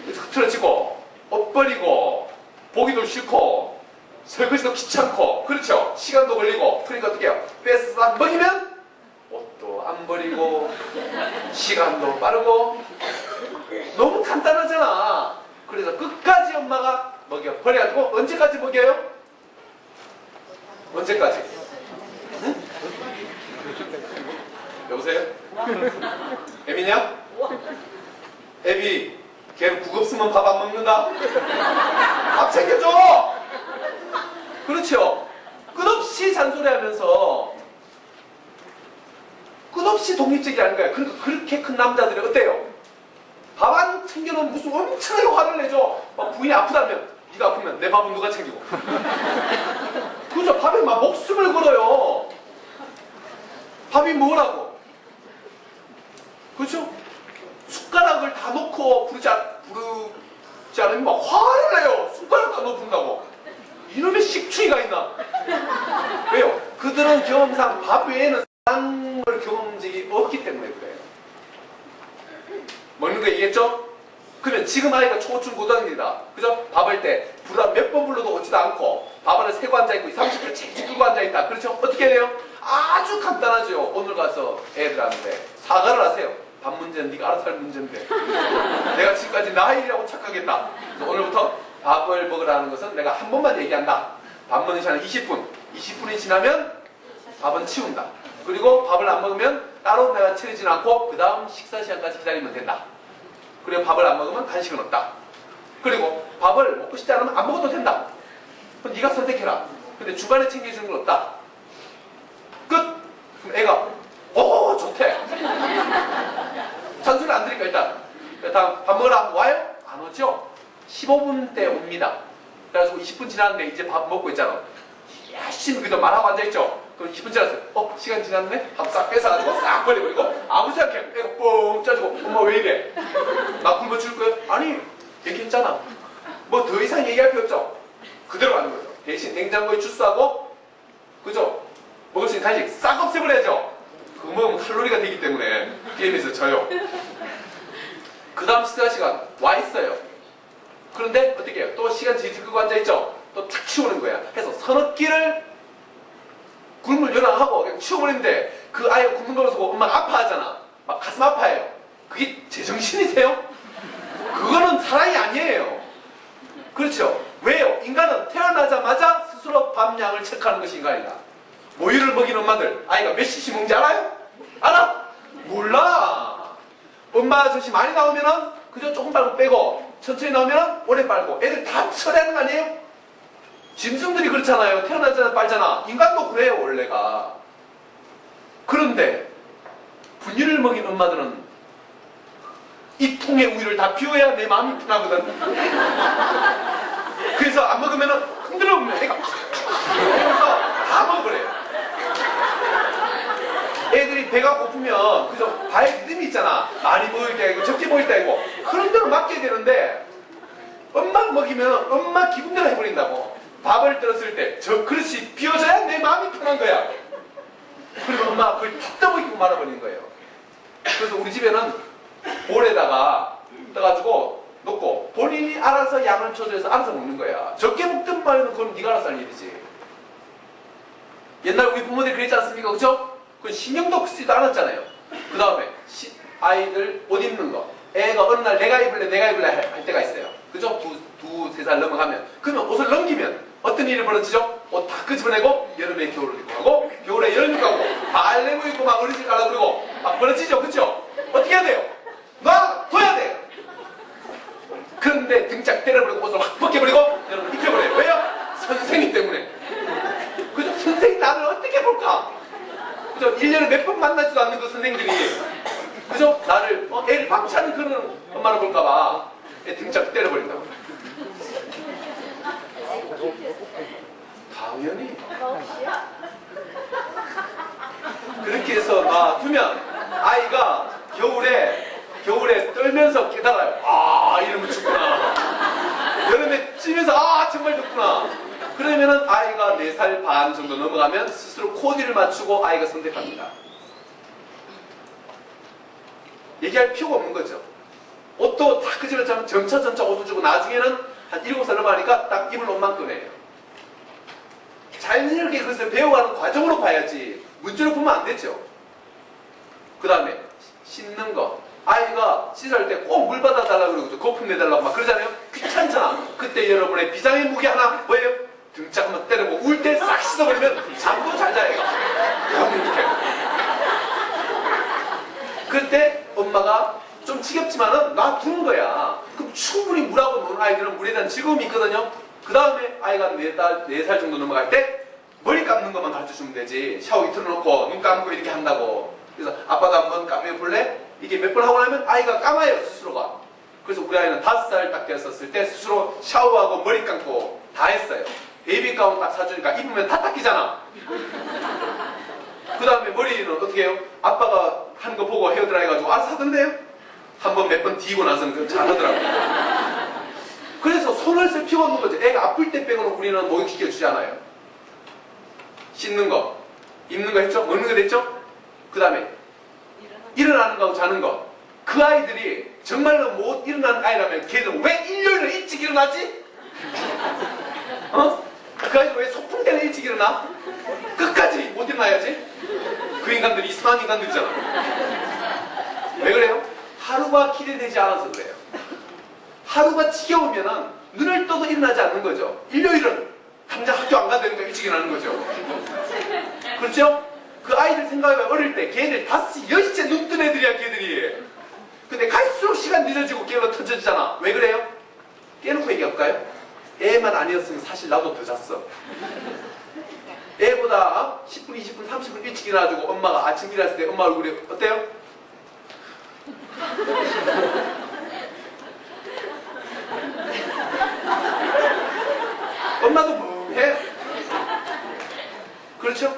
흐트러지고 옷 버리고 보기도 싫고 설거지도 귀찮고 그렇죠? 시간도 걸리고 그러니까 어떻게 해요? 뺏어 안 먹이면 옷도 안 버리고 시간도 빠르고 너무 간단하잖아. 그래서 끝까지 엄마가 먹여 버려가지고 언제까지 먹여요? 언제까지? 응? 여보세요? 애비냐? 애비 걔 국없으면 밥 안 먹는다? 밥 챙겨줘! 그렇죠? 끝없이 잔소리하면서 끝없이 독립적이 아닌 거야. 그러니까 그렇게 큰 남자들이 어때요? 밥 안 챙겨놓으면 무슨 엄청나게 화를 내죠. 막 부인이 아프다면 네가 아프면 내 밥은 누가 챙기고 그죠? 밥에 막 목숨을 걸어요. 밥이 뭐라고? 그죠? 숟가락을 다 놓고 부르지 않으면 막 화를 내요. 숟가락 다 놓는다고. 이놈의 식충이가 있나? 왜요? 그들은 경험상 밥 외에는 사랑을 경험한 적이 없기 때문에 그래요. 먹는 거 얘기했죠? 그러면 지금 아이가 초중 고등학생이다. 그죠? 밥할 때 불을 몇 번 불러도 오지도 않고 밥 안에 세고 앉아있고 30분 채찍 끌고 앉아있다. 그렇죠? 어떻게 해야 돼요? 아주 간단하죠. 오늘 가서 애들한테 사과를 하세요. 밥 문제는 네가 알아서 할 문제인데 내가 지금까지 나의 일이라고 착각했다. 그래서 오늘부터 밥을 먹으라는 것은 내가 한 번만 얘기한다. 밥 먹는 시간은 20분. 20분이 지나면 밥은 치운다. 그리고 밥을 안 먹으면 따로 내가 차리진 않고 그 다음 식사 시간까지 기다리면 된다. 그리고 밥을 안 먹으면 간식은 없다. 그리고 밥을 먹고 싶지 않으면 안 먹어도 된다. 그럼 네가 선택해라. 근데 중간에 챙겨주는 건 없다. 끝! 그럼 애가 오 좋대. 잔소리 안 들으니까 일단 다음 밥 먹으라 와요? 안 오죠? 15분 때 옵니다. 그래가지고 20분 지났는데 이제 밥 먹고 있잖아. 열심히 그저 말하고 앉아있죠? 그럼 20분 지났어요. 시간 지났네? 밥 싹 뺏어가지고 싹 버리고 이거 아무 생각 없이 애가 뻥 짜지고 엄마 왜 이래? 나 굶어 죽을 거야? 아니 얘기했잖아. 뭐 더 이상 얘기할 필요 없죠? 그대로 가는 거죠. 대신 냉장고에 주스하고 그죠? 먹을 수 있는 간식 싹 없애버려야죠. 그거 먹으면 칼로리가 되기 때문에 게임에서 져요. 그 다음 식사 시간 와 있어요. 그런데 어떻게 해요? 또 시간 질질 끄고 앉아있죠? 또 탁 치우는 거야. 해서 서너 끼를 굶을 요랑하고 그냥 치워버리는데 그 아이가 굶는 거 보고 엄마가 아파하잖아. 막 가슴 아파해요. 그게 제정신이세요? 그거는 사랑이 아니에요. 그렇죠? 왜요? 인간은 태어나자마자 스스로 밥량을 체크하는 것이 인간이다. 모유를 먹이는 엄마들 아이가 몇 cc씩 먹는지 알아요? 알아? 몰라. 엄마 젖이 많이 나오면은 그저 조금 빨고 빼고 천천히 나오면은 오래 빨고 애들 다 처리하는 거 아니에요? 짐승들이 그렇잖아요. 태어나자마자 빨잖아. 인간도 그래요 원래가. 그런데 분유를 먹인 엄마들은 이 통의 우유를 다 비워야 내 마음이 편하거든. 그래서 안 먹으면은 흔들어 보면 애가 그러면서 다 먹어버려요. 애들이 배가 고프면 그저 발 리듬이 있잖아. 많이 먹을 때 있고 적게 먹을 때 있고 그런 대로 맡겨야 되는데 엄마가 먹이면 엄마 기분대로 해버린다고. 밥을 들었을 때 저 그릇이 비워져야 내 마음이 편한 거야. 그리고 엄마가 그걸 다 떠먹이고 말아버리는 거예요. 그래서 우리 집에는 볼에다가 떠가지고 놓고 본인이 알아서 양을 조절해서 알아서 먹는 거야. 적게 먹든 말든 그건 네가 알아서 할 일이지. 옛날 우리 부모들이 그랬지 않습니까? 그죠? 그건 신경도 쓰지도 않았잖아요. 그 다음에 아이들 옷 입는 거. 애가 어느 날 내가 입을래 할 때가 있어요. 그죠? 두세 살 넘어가면. 그러면 옷을 넘기면 어떤 일이 벌어지죠? 옷 다 끄집어내고 여름에 겨울을 입고 가고 겨울에 여름 입고 가고 알레모 입고 막 어린이집 가려고 그러고 막 벌어지죠? 그죠? 어떻게 해야 돼요? 놔둬야 돼요. 그런데 등짝 때려버리고 옷을 확 벗겨버리고 여러분 입혀버려요. 왜요? 선생님 때문에. 그죠? 선생님 나를 어떻게 볼까? 그죠? 1년에 몇 번 만나지도 않는 그 선생님들이 그죠? 나를 애를 박차는 그런 엄마를 볼까봐 애 등짝 때려버린다고. 당연히 그렇게 해서 놔두면 아이가 겨울에 떨면서 깨달아요. 아 이러면 춥구나. 여름에 찌면서 아 정말 덥구나. 그러면은 아이가 4살 반 정도 넘어가면 스스로 코디를 맞추고 아이가 선택합니다. 얘기할 필요가 없는 거죠. 옷도 다 끄집어내면 점차 옷을 주고 나중에는 한 7살 넘어가니까 딱 입을 옷만 꺼내요. 자연스럽게 그것을 배워가는 과정으로 봐야지 문제로 보면 안 되죠. 그 다음에 씻는 거. 아이가 씻을 때 꼭 물 받아달라고 그러고 거품 내달라고 막 그러잖아요. 귀찮잖아. 그때 여러분의 비장의 무기 하나 뭐예요? 등짝 한번 때리고 울 때 싹 씻어버리면 잠도 잘 자요. 이렇게. 그때 엄마가 좀 지겹지만은 놔두는 거야. 그럼 충분히 물하고 노는 아이들은 물에 대한 즐거움이 있거든요. 그 다음에 아이가 4살 정도 넘어갈 때 머리 감는 것만 가르쳐주면 되지. 샤워기 틀어놓고 눈 감고 이렇게 한다고. 그래서 아빠가 한번 감해 볼래? 이게 몇 번 하고 나면 아이가 감아요 스스로가. 그래서 우리 아이는 5살 딱 됐었을 때 스스로 샤워하고 머리 감고 다 했어요. 베이비 가운 딱 사주니까 입으면 다 닦이잖아. 그 다음에 머리는 어떻게 해요? 아빠가 하는 거 보고 헤어드라 해가지고 알아서 하던데요? 한 번 몇 번 뒤고 나서는 그거 잘 하더라고요. 그래서 손을 쓸 필요가 없는 거죠. 애가 아플 때 빼고는 우리는 목욕시켜주지 않아요. 씻는 거, 입는 거 했죠? 먹는 거 됐죠? 그 다음에 일어나는 거하고 자는 거. 그 아이들이 정말로 못 일어나는 아이라면 걔들은 왜 일요일에 일찍 일어나지? 그 아이들 왜 소풍 때는 일찍 일어나? 끝까지 못 일어나야지? 그 인간들이 이상한 인간들이잖아. 왜 그래요? 하루가 기대되지 않아서 그래요. 하루가 지겨우면은 눈을 떠도 일어나지 않는 거죠. 일요일은 당장 학교 안 가되니까 일찍 일어나는 거죠. 그렇죠? 그 아이들 생각해봐. 어릴 때 걔들 5시, 6시째 눈 뜬 애들이야 걔들이. 근데 갈수록 시간 늦어지고 깨어나 터져지잖아. 왜 그래요? 깨놓고 얘기할까요? 애만 아니었으면 사실 나도 더 잤어. 애보다 10분, 20분, 30분 일찍 일어나가지고 엄마가 아침 일어났을 때 엄마 얼굴이 어때요? 엄마도 멍해. 그렇죠?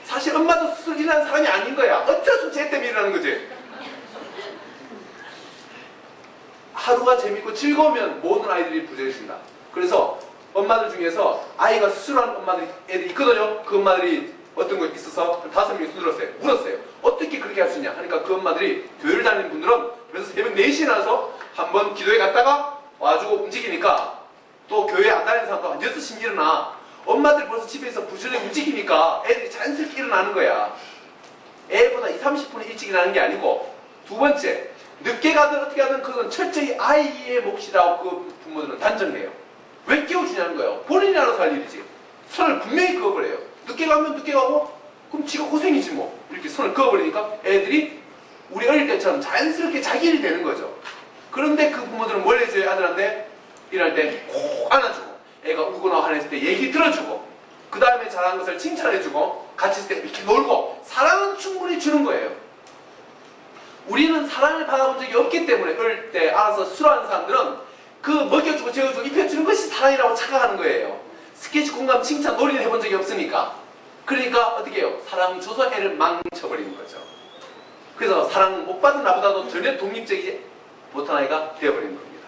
사실 엄마도 스스로 일어나는 사람이 아닌 거야. 어쩔 수 없이 쟤 때문에 일어나는 거지. 하루가 재밌고 즐거우면 모든 아이들이 부재해진다. 그래서 엄마들 중에서 아이가 수술한 엄마들이 애들이 있거든요. 그 엄마들이 어떤 거 있어서 5명이 수술했어요. 물었어요. 어떻게 그렇게 할 수 있냐 하니까 그 엄마들이 교회를 다니는 분들은 그래서 새벽 4시에 나서 한번 기도회 갔다가 와가지고 움직이니까 또 교회 안 다니는 사람도 한 6시면 일어나. 엄마들 벌써 집에서 부지런히 움직이니까 애들이 자연스럽게 일어나는 거야. 애보다 20, 30분 일찍 일어나는 게 아니고. 두 번째, 늦게 가든 어떻게 하든 그건 철저히 아이의 몫이라고 그 부모들은 단정해요. 왜 깨워주냐는 거예요. 본인이 알아서 할 일이지. 손을 분명히 그어버려요. 늦게 가면 늦게 가고 그럼 지가 고생이지 뭐. 이렇게 손을 그어버리니까 애들이 우리 어릴 때처럼 자연스럽게 자기 일이 되는 거죠. 그런데 그 부모들은 뭘 해줘요? 아들한테 일할 때 꼭 안아주고, 애가 울거나 화냈을 때 얘기 들어주고, 그 다음에 잘한 것을 칭찬해주고, 같이 있을 때 이렇게 놀고, 사랑은 충분히 주는 거예요. 우리는 사랑을 받아본 적이 없기 때문에 어릴 때 알아서 싫어하는 사람들은 그 먹여주고 재워주고 입혀주는 것이 사랑이라고 착각하는 거예요. 스케치, 공감, 칭찬, 놀이를 해본 적이 없으니까. 그러니까 어떻게 해요? 사랑 줘서 애를 망쳐버리는 거죠. 그래서 사랑 못 받은 나보다도 전혀 독립적이지 못한 아이가 되어버리는 겁니다.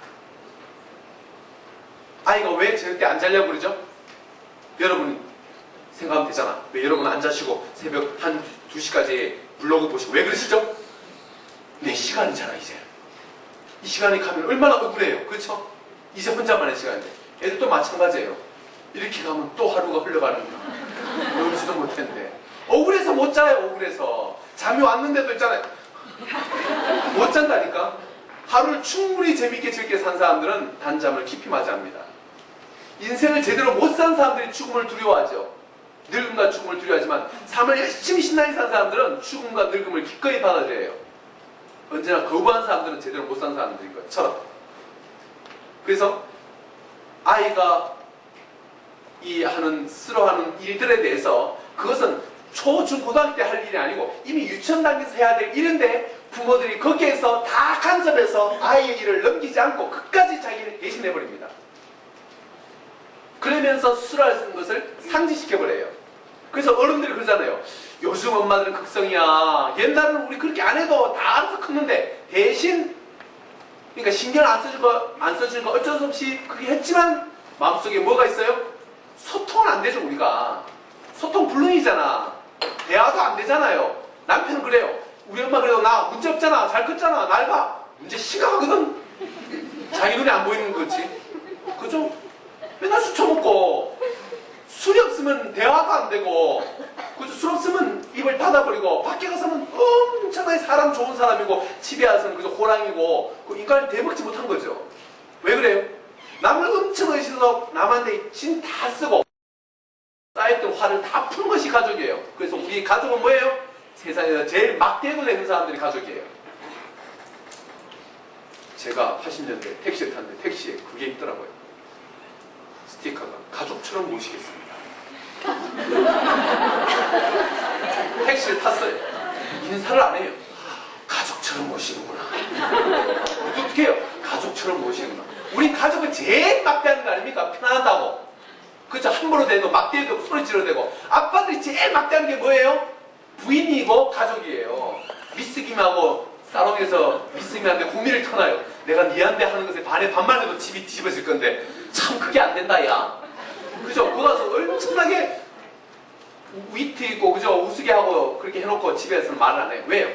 아이가 왜 절대 안 자려고 그러죠? 여러분 생각하면 되잖아. 왜 여러분 안 자시고 새벽 한 2시까지 블로그 보시고 왜 그러시죠? 내 시간이잖아 이제. 이 시간이 가면 얼마나 억울해요. 그렇죠? 이제 혼자만의 시간인데. 애들도 마찬가지예요. 이렇게 가면 또 하루가 흘러가는구나. 놀지도 못했는데. 억울해서 못 자요. 억울해서. 잠이 왔는데도 있잖아요. 못 잔다니까. 하루를 충분히 재밌게 즐겨 산 사람들은 단잠을 깊이 맞이합니다. 인생을 제대로 못 산 사람들이 죽음을 두려워하죠. 늙음과 죽음을 두려워하지만 삶을 열심히 신나게 산 사람들은 죽음과 늙음을 기꺼이 받아들여요. 언제나 거부한 사람들은 제대로 못 산 사람들인 것처럼. 그래서 아이가 싫어하는 일들에 대해서 그것은 초, 중, 고등학교 때 할 일이 아니고 이미 유치원 단계에서 해야 될 일인데 부모들이 거기에서 다 간섭해서 아이의 일을 넘기지 않고 끝까지 자기를 대신해버립니다. 그러면서 싫어하는 것을 상지시켜버려요. 그래서 어른들이 그러잖아요. 요즘 엄마들은 극성이야. 옛날에는 우리 그렇게 안 해도 다 알아서 컸는데 대신 그러니까 신경 안 써주는 거 어쩔 수 없이 그렇게 했지만 마음속에 뭐가 있어요? 소통은 안 되죠 우리가. 소통 불능이잖아. 대화도 안 되잖아요. 남편은 그래요. 우리 엄마 그래도 나 문제 없잖아. 잘 컸잖아. 날 봐. 문제 심각하거든. 자기 눈에 안 보이는 거지. 그죠? 맨날 술 처먹고 술이 없으면 대화가 안 되고 그죠? 술 없으면 입을 닫아버리고 밖에 가서는 엄청나게 사람 좋은 사람이고 집에 와서는 그저 호랑이고 그 인간을 대먹지 못한 거죠. 왜 그래요? 남을 엄청 의심해서 남한테 진 다 쓰고 쌓였던 화를 다 푼 것이 가족이에요. 그래서 우리 가족은 뭐예요? 세상에서 제일 막대고 내는 사람들이 가족이에요. 제가 80년대 택시를 탔는데 택시에 그게 있더라고요. 스티커가 가족처럼 모시겠습니다. 택시를 탔어요. 인사를 안 해요. 가족처럼 모시는구나. 어떻게 해요? 가족처럼 모시는구나. 우리 가족은 제일 막대하는 거 아닙니까? 편안하다고. 그죠? 함부로 대고 막대도 소리 지르대고. 아빠들이 제일 막대하는 게 뭐예요? 부인이고 가족이에요. 미스김하고 사롱에서 미스김한테 고민을 터나요. 내가 니한테 하는 것에 반에 반만 해도 집이 뒤집어질 건데 참 그게 안 된다 야. 그죠? 거기 가서 엄청나게 위트 있고 그죠? 우스개 하고 그렇게 해놓고 집에서는 말을 안 해요. 왜요?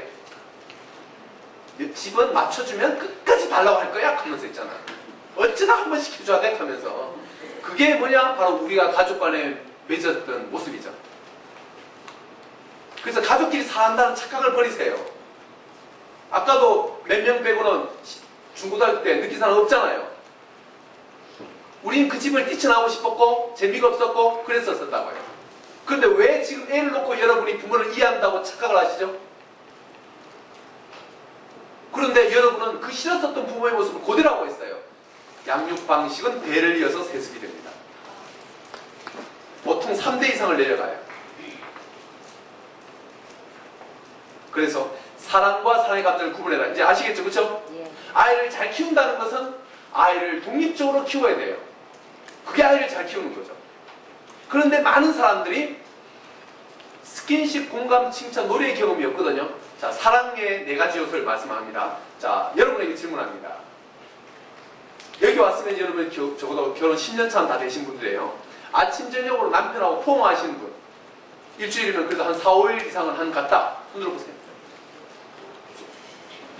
집은 맞춰주면 끝까지 달라고 할 거야 하면서 있잖아. 어쩌다 한 번 시켜줘야 돼 하면서. 그게 뭐냐? 바로 우리가 가족 간에 맺었던 모습이죠. 그래서 가족끼리 사는다는 착각을 버리세요. 아까도 몇 명 빼고는 중고등학교 때 느낀 사람 없잖아요. 우린 그 집을 뛰쳐나오고 싶었고 재미가 없었고 그랬었다고요. 그런데 왜 지금 애를 놓고 여러분이 부모를 이해한다고 착각을 하시죠? 그런데 여러분은 그 싫었었던 부모의 모습을 그대로 하고 있어요. 양육 방식은 대를 이어서 세습이 됩니다. 보통 3대 이상을 내려가요. 그래서 사랑과 사랑의 감정을 구분해라. 이제 아시겠죠? 그렇죠? 예. 아이를 잘 키운다는 것은 아이를 독립적으로 키워야 돼요. 그게 아이를 잘 키우는 거죠. 그런데 많은 사람들이 스킨십, 공감, 칭찬, 노래의 경험이 없거든요. 자, 사랑의 4가지 요소를 말씀합니다. 자, 여러분에게 질문합니다. 여기 왔으면 여러분 적어도 결혼 10년 차 다 되신 분들이에요. 아침 저녁으로 남편하고 포옹하시는 분. 일주일이면 그래도 한 4, 5일 이상은 한 갔다. 손 들어보세요.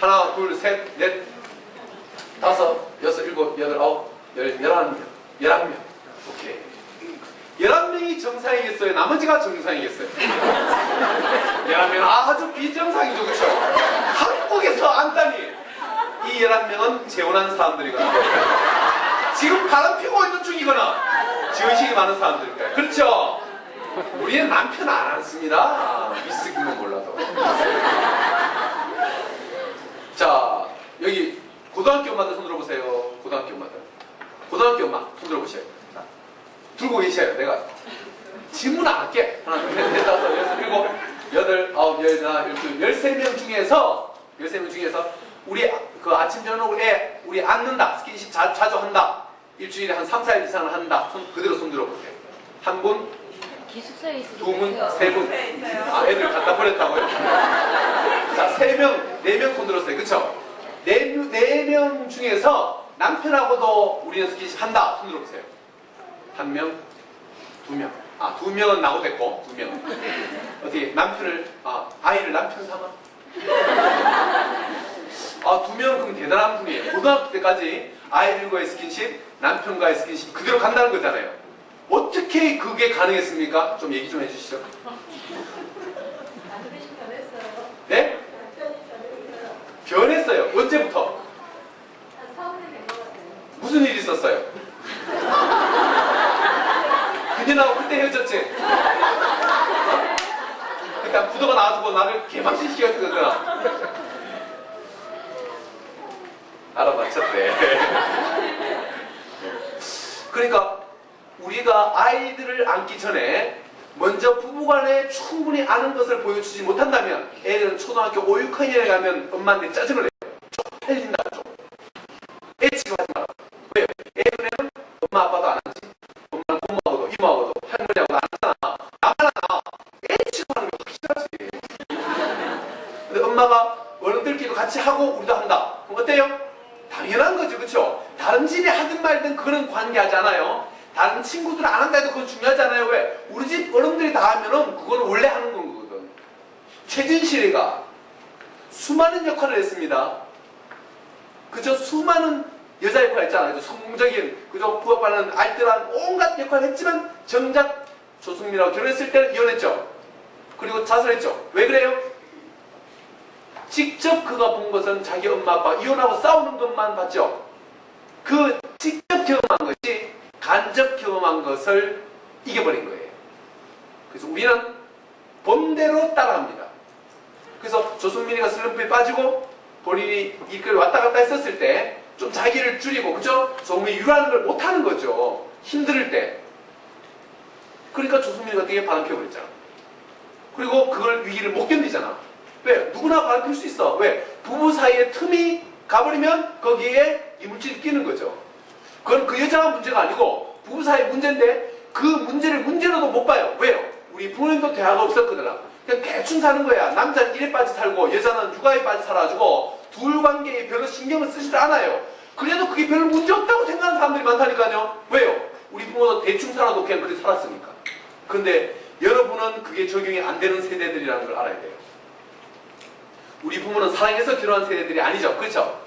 하나, 둘, 셋, 넷, 다섯, 여섯, 일곱, 여덟, 아홉, 열, 11명. 오케이. 11명이 정상이겠어요? 나머지가 정상이겠어요? 11명은 아주 비정상이죠. 그렇죠? 한국에서 안다니 이 11명은 재혼한 사람들이거나 지금 바람 피고 있는 중이거나 지원식이 많은 사람들일까요? 그렇죠? 우리는 우리는 남편 안 앉습니다. 미스기면 몰라도. 자, 여기 고등학교 엄마들 손 들어보세요. 고등학교 엄마들. 고등학교 엄마 손 들어보세요. 자, 들고 계셔요. 내가 질문 안 할게. 하나, 둘, 셋, 넷, 다섯, 여섯, 일곱, 여덟, 아홉, 열, 하나, 열둘, 13명 중에서 우리 그 아침 저녁에 우리 앉는다. 스킨십 자주 한다. 일주일에 한 3, 4일 이상을 한다. 그대로 손 들어보세요. 한 분, 기숙사에 있을 두 분, 세 분. 아, 애들 갖다 버렸다고요? 자, 3명, 4명 손 들었어요. 그쵸? 4명 중에서 남편하고도 우리는 스킨십 한다. 손 들어보세요. 1명, 2명. 아, 2명은 나고 됐고, 2명은. 어떻게, 남편을, 아이를 남편 삼아? 2명 그럼 대단한 분이에요. 고등학교 때까지 아이들과의 스킨십, 남편과의 스킨십 그대로 간다는 거잖아요. 어떻게 그게 가능했습니까? 좀 얘기 좀 해주시죠. 남편이 변했어요. 네? 변했어요. 언제부터? 한 4, 5년 된 것 같아요. 무슨 일이 있었어요? 그녀하고 그때 헤어졌지? 그러니까 부도가 나와서 나를 개망신시켰던 거구나. 알아맞혔대. 그러니까 우리가 아이들을 안기 전에 먼저 부부간에 충분히 아는 것을 보여주지 못한다면 애는 초등학교 5, 6학년에 가면 엄마한테 짜증을 내요. 좀 팔린다 좀. 애 지금 하지 마라. 왜요? 애 눈에는 엄마 아빠도 안 하지. 엄마는 고모하고도 이모하고도 할머니하고도 안 하잖아. 나만 하나. 애 지금 하는 게 확실하지. 근데 엄마가 어른들끼리도 같이 하고 우리도 한다. 그럼 어때요? 당연한 거죠. 그렇죠? 다른 집에 하든 말든 그런 관계하지 않아요. 다른 친구들은 안 한다 해도 그건 중요하지 않아요. 왜? 우리 집 어른들이 다 하면은 그건 원래 하는 거거든. 최진실이가 수많은 역할을 했습니다. 그저 수많은 여자 역할 했잖아요. 성공적인, 그저 부업하는 알뜰한 온갖 역할을 했지만 정작 조승민하고 결혼했을 때는 이혼했죠. 그리고 자살했죠. 왜 그래요? 직접 그가 본 것은 자기 엄마 아빠 이혼하고 싸우는 것만 봤죠. 그 직접 경험한 것이 간접 경험한 것을 이겨버린 거예요. 그래서 우리는 본대로 따라합니다. 그래서 조승민이가 슬럼프에 빠지고 본인이 일거리 왔다 갔다 했었을 때 좀 자기를 줄이고, 그죠? 조금이 유라는 걸 못하는 거죠. 힘들 때. 그러니까 조승민이가 되게 바람 피워버렸잖아. 그리고 그걸 위기를 못 견디잖아. 왜? 누구나 바람 필 수 있어. 왜? 부부 사이에 틈이 가버리면 거기에 이물질이 끼는 거죠. 그건 그 여자가 문제가 아니고 부부 사이 문제인데 그 문제를 문제로도 못 봐요. 왜요? 우리 부모님도 대화가 없었거든. 그냥 대충 사는 거야. 남자는 일에 빠져 살고 여자는 육아에 빠져 살아가지고 둘 관계에 별로 신경을 쓰지도 않아요. 그래도 그게 별로 문제 없다고 생각하는 사람들이 많다니까요. 왜요? 우리 부모도 대충 살아도 그냥 그렇게 살았으니까. 근데 여러분은 그게 적용이 안 되는 세대들이라는 걸 알아야 돼요. 우리 부모는 사랑해서 결혼한 세대들이 아니죠. 그렇죠?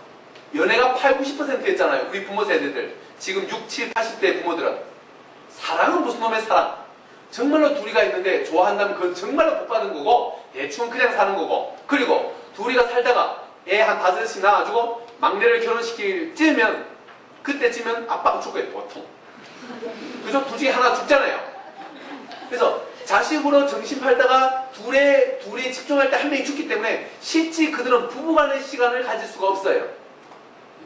연애가 8, 90%였잖아요. 우리 부모 세대들. 지금 6, 7, 80대 부모들은. 사랑은 무슨 놈의 사랑? 정말로 둘이가 있는데 좋아한다면 그건 정말로 복 받은 거고 대충 그냥 사는 거고, 그리고 둘이가 살다가 애 한 5씩 낳아가지고 막내를 결혼시킬 쯤면 그때쯤은 아빠가 죽어요. 보통. 그죠? 둘 중에 하나 죽잖아요. 그래서 자식으로 정신 팔다가 둘에 집중할 때 한 명이 죽기 때문에 실제 그들은 부부간의 시간을 가질 수가 없어요.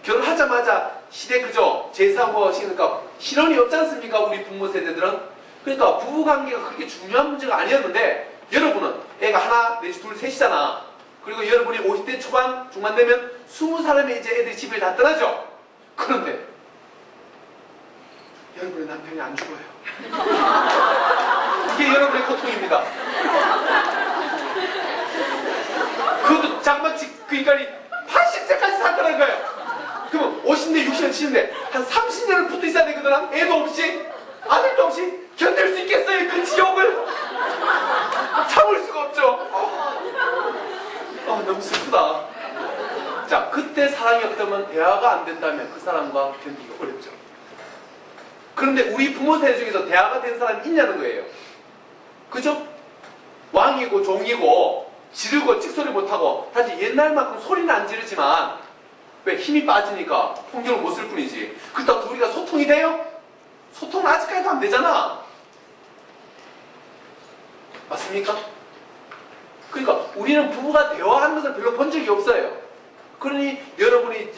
결혼하자마자 시대 그죠? 제사고 시니까 실혼이 없지 않습니까? 우리 부모 세대들은. 그러니까 부부관계가 그렇게 중요한 문제가 아니었는데 여러분은 애가 하나 내지 둘 셋이잖아. 그리고 여러분이 50대 초반 중반 되면 20살이면 이제 애들이 집을 다 떠나죠. 그런데 여러분의 남편이 안 죽어요. 이게 여러분의 고통입니다. 그것도 장막치 그 인간이 80세까지 살더라는 거예요. 그럼 50대, 60대, 70대 한 30년을 붙어 있어야 되거든. 애도 없이 아들도 없이 견딜 수 있겠어요? 그 지옥을 참을 수가 없죠. 너무 슬프다. 자, 그때 사랑이 없다면 대화가 안 된다면 그 사람과 견디기 어렵죠. 그런데 우리 부모 세대 중에서 대화가 된 사람이 있냐는 거예요. 그죠? 왕이고 종이고 지르고 찍소리 못하고 사실 옛날만큼 소리는 안 지르지만 왜 힘이 빠지니까 통경을 못 쓸 뿐이지. 그렇다고 둘이가 소통이 돼요? 소통은 아직까지도 안 되잖아. 맞습니까? 그러니까 우리는 부부가 대화하는 것을 별로 본 적이 없어요. 그러니 여러분의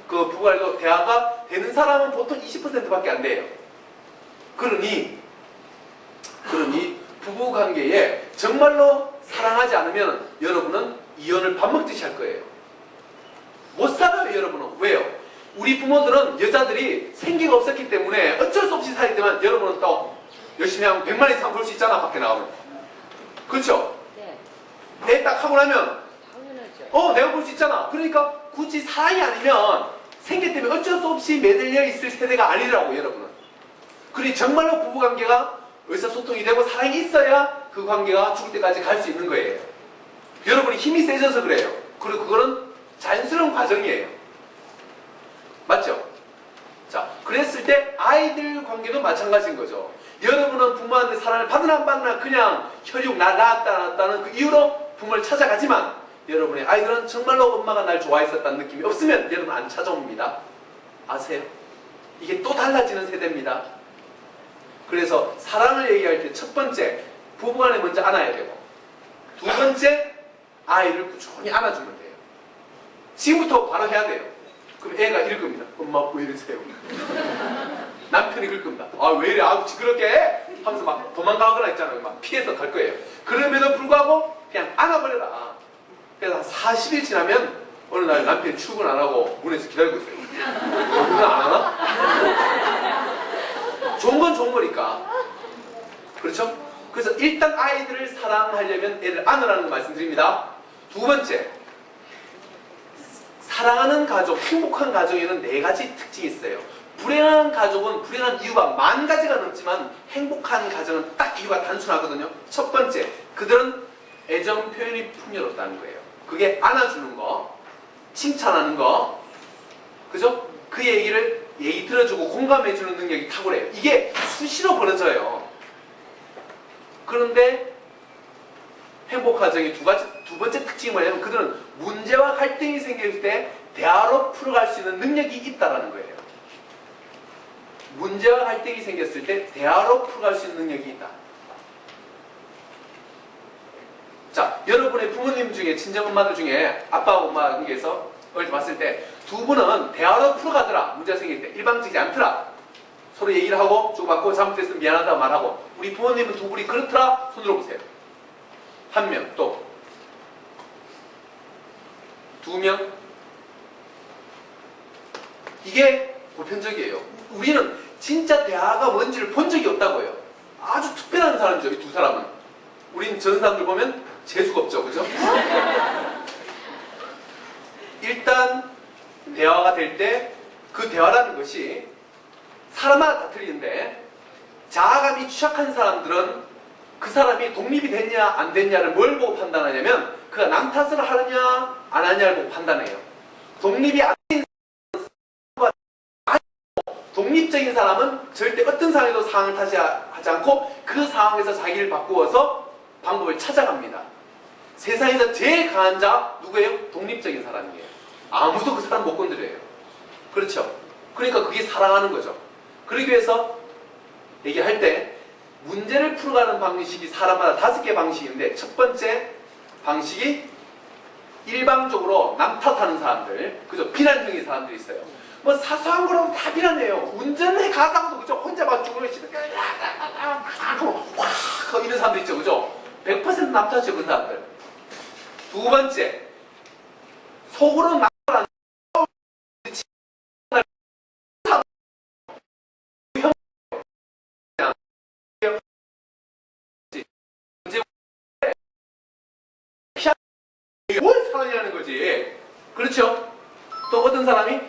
부부가 대화가 되는 사람은 보통 20%밖에 안 돼요. 그러니 부부 관계에 정말로 사랑하지 않으면 여러분은 이혼을 밥 먹듯이 할 거예요. 못 살아요, 여러분은. 왜요? 우리 부모들은 여자들이 생기가 없었기 때문에 어쩔 수 없이 살기 때문에 여러분은 또 열심히 하면 100만 이상 벌 수 있잖아, 밖에 나가면. 그렇죠? 네. 애 딱 하고 나면 당연하죠. 내가 볼 수 있잖아. 그러니까 굳이 사랑이 아니면 생기 때문에 어쩔 수 없이 매달려 있을 세대가 아니라고, 여러분은. 그러니 정말로 부부관계가 의사소통이 되고 사랑이 있어야 그 관계가 죽을 때까지 갈 수 있는 거예요. 여러분이 힘이 세져서 그래요. 그리고 그거는 자연스러운 과정이에요. 맞죠? 자, 그랬을 때 아이들 관계도 마찬가지인 거죠. 여러분은 부모한테 사랑을 받으나 안 받으나 그냥 혈육 낳았다는 그 이유로 부모를 찾아가지만 여러분의 아이들은 정말로 엄마가 날 좋아했었다는 느낌이 없으면 여러분 안 찾아옵니다. 아세요? 이게 또 달라지는 세대입니다. 그래서 사랑을 얘기할 때 첫 번째 부부간에 먼저 안아야 되고, 두 번째 아이를 꾸준히 안아주면 돼요. 지금부터 바로 해야 돼요. 그럼 애가 읽습니다. 엄마 왜 이러세요? 남편이 읽을 겁니다. 아, 왜 이래? 아우 시끄럽게 해? 하면서 막 도망가거나 있잖아요. 막 피해서 갈 거예요. 그럼에도 불구하고 그냥 안아버려라. 그래서 한 40일 지나면 어느 날 남편이 출근 안 하고 문에서 기다리고 있어요. 출근 안 하나? 좋은 건 좋은 거니까. 그렇죠? 그래서 일단 아이들을 사랑하려면 애를 안으라는 거 말씀드립니다. 두 번째, 사랑하는 가족, 행복한 가정에는 4가지 특징이 있어요. 불행한 가족은 불행한 이유가 10,000가지가 넘지만 행복한 가정은 딱 이유가 단순하거든요. 첫 번째, 그들은 애정 표현이 풍요롭다는 거예요. 그게 안아주는 거, 칭찬하는 거, 그죠? 그 얘기 들어주고 공감해주는 능력이 탁월해요. 이게 수시로 벌어져요. 그런데 행복 가정의 두 번째 특징이 뭐냐면 그들은 문제와 갈등이 생길 때 대화로 풀어갈 수 있는 능력이 있다는 거예요. 문제와 갈등이 생겼을 때 대화로 풀어갈 수 있는 능력이 있다. 자, 여러분의 부모님 중에 친정엄마들 중에 아빠와 엄마 관계에서 어릴 때 봤을 때 두 분은 대화로 풀어가더라. 문제가 생길 때 일방적이지 않더라. 서로 얘기를 하고 주고받고 잘못했으면 미안하다고 말하고. 우리 부모님은 두 분이 그렇더라. 손 들어보세요. 한 명, 또 두 명. 이게 보편적이에요. 우리는 진짜 대화가 뭔지를 본 적이 없다고요. 아주 특별한 사람이죠, 이 두 사람은. 우린 전 사람들 보면 재수가 없죠, 그죠? 일단 대화가 될 때 그 대화라는 것이 사람마다 다 틀리는데 자아감이 취약한 사람들은 그 사람이 독립이 됐냐 안 됐냐를 뭘 보고 판단하냐면 그가 남 탓을 하느냐 안 하느냐를 보고 판단해요. 독립이 안 된 사람은 독립적인 사람은 절대 어떤 상황에도 상황을 탓하지 않고 그 상황에서 자기를 바꾸어서 방법을 찾아갑니다. 세상에서 제일 강한 자 누구예요? 독립적인 사람이에요. 아무도 그 사람 못 건드려요. 그렇죠? 그러니까 그게 사랑하는 거죠. 그러기 위해서 얘기할 때 문제를 풀어가는 방식이 사람마다 5개 방식인데 첫 번째 방식이 일방적으로 남 탓하는 사람들, 그죠? 비난형의 사람들이 있어요. 뭐 사소한 거라도 다 비난해요. 운전해 가다가도 그죠? 혼자 막 죽으시는 확 이런 사람들 있죠, 그죠? 100% 탓이죠, 그 사람들. 두 번째, 속으로 남 뭘 사랑이라는 거지. 그렇죠? 또 어떤 사람이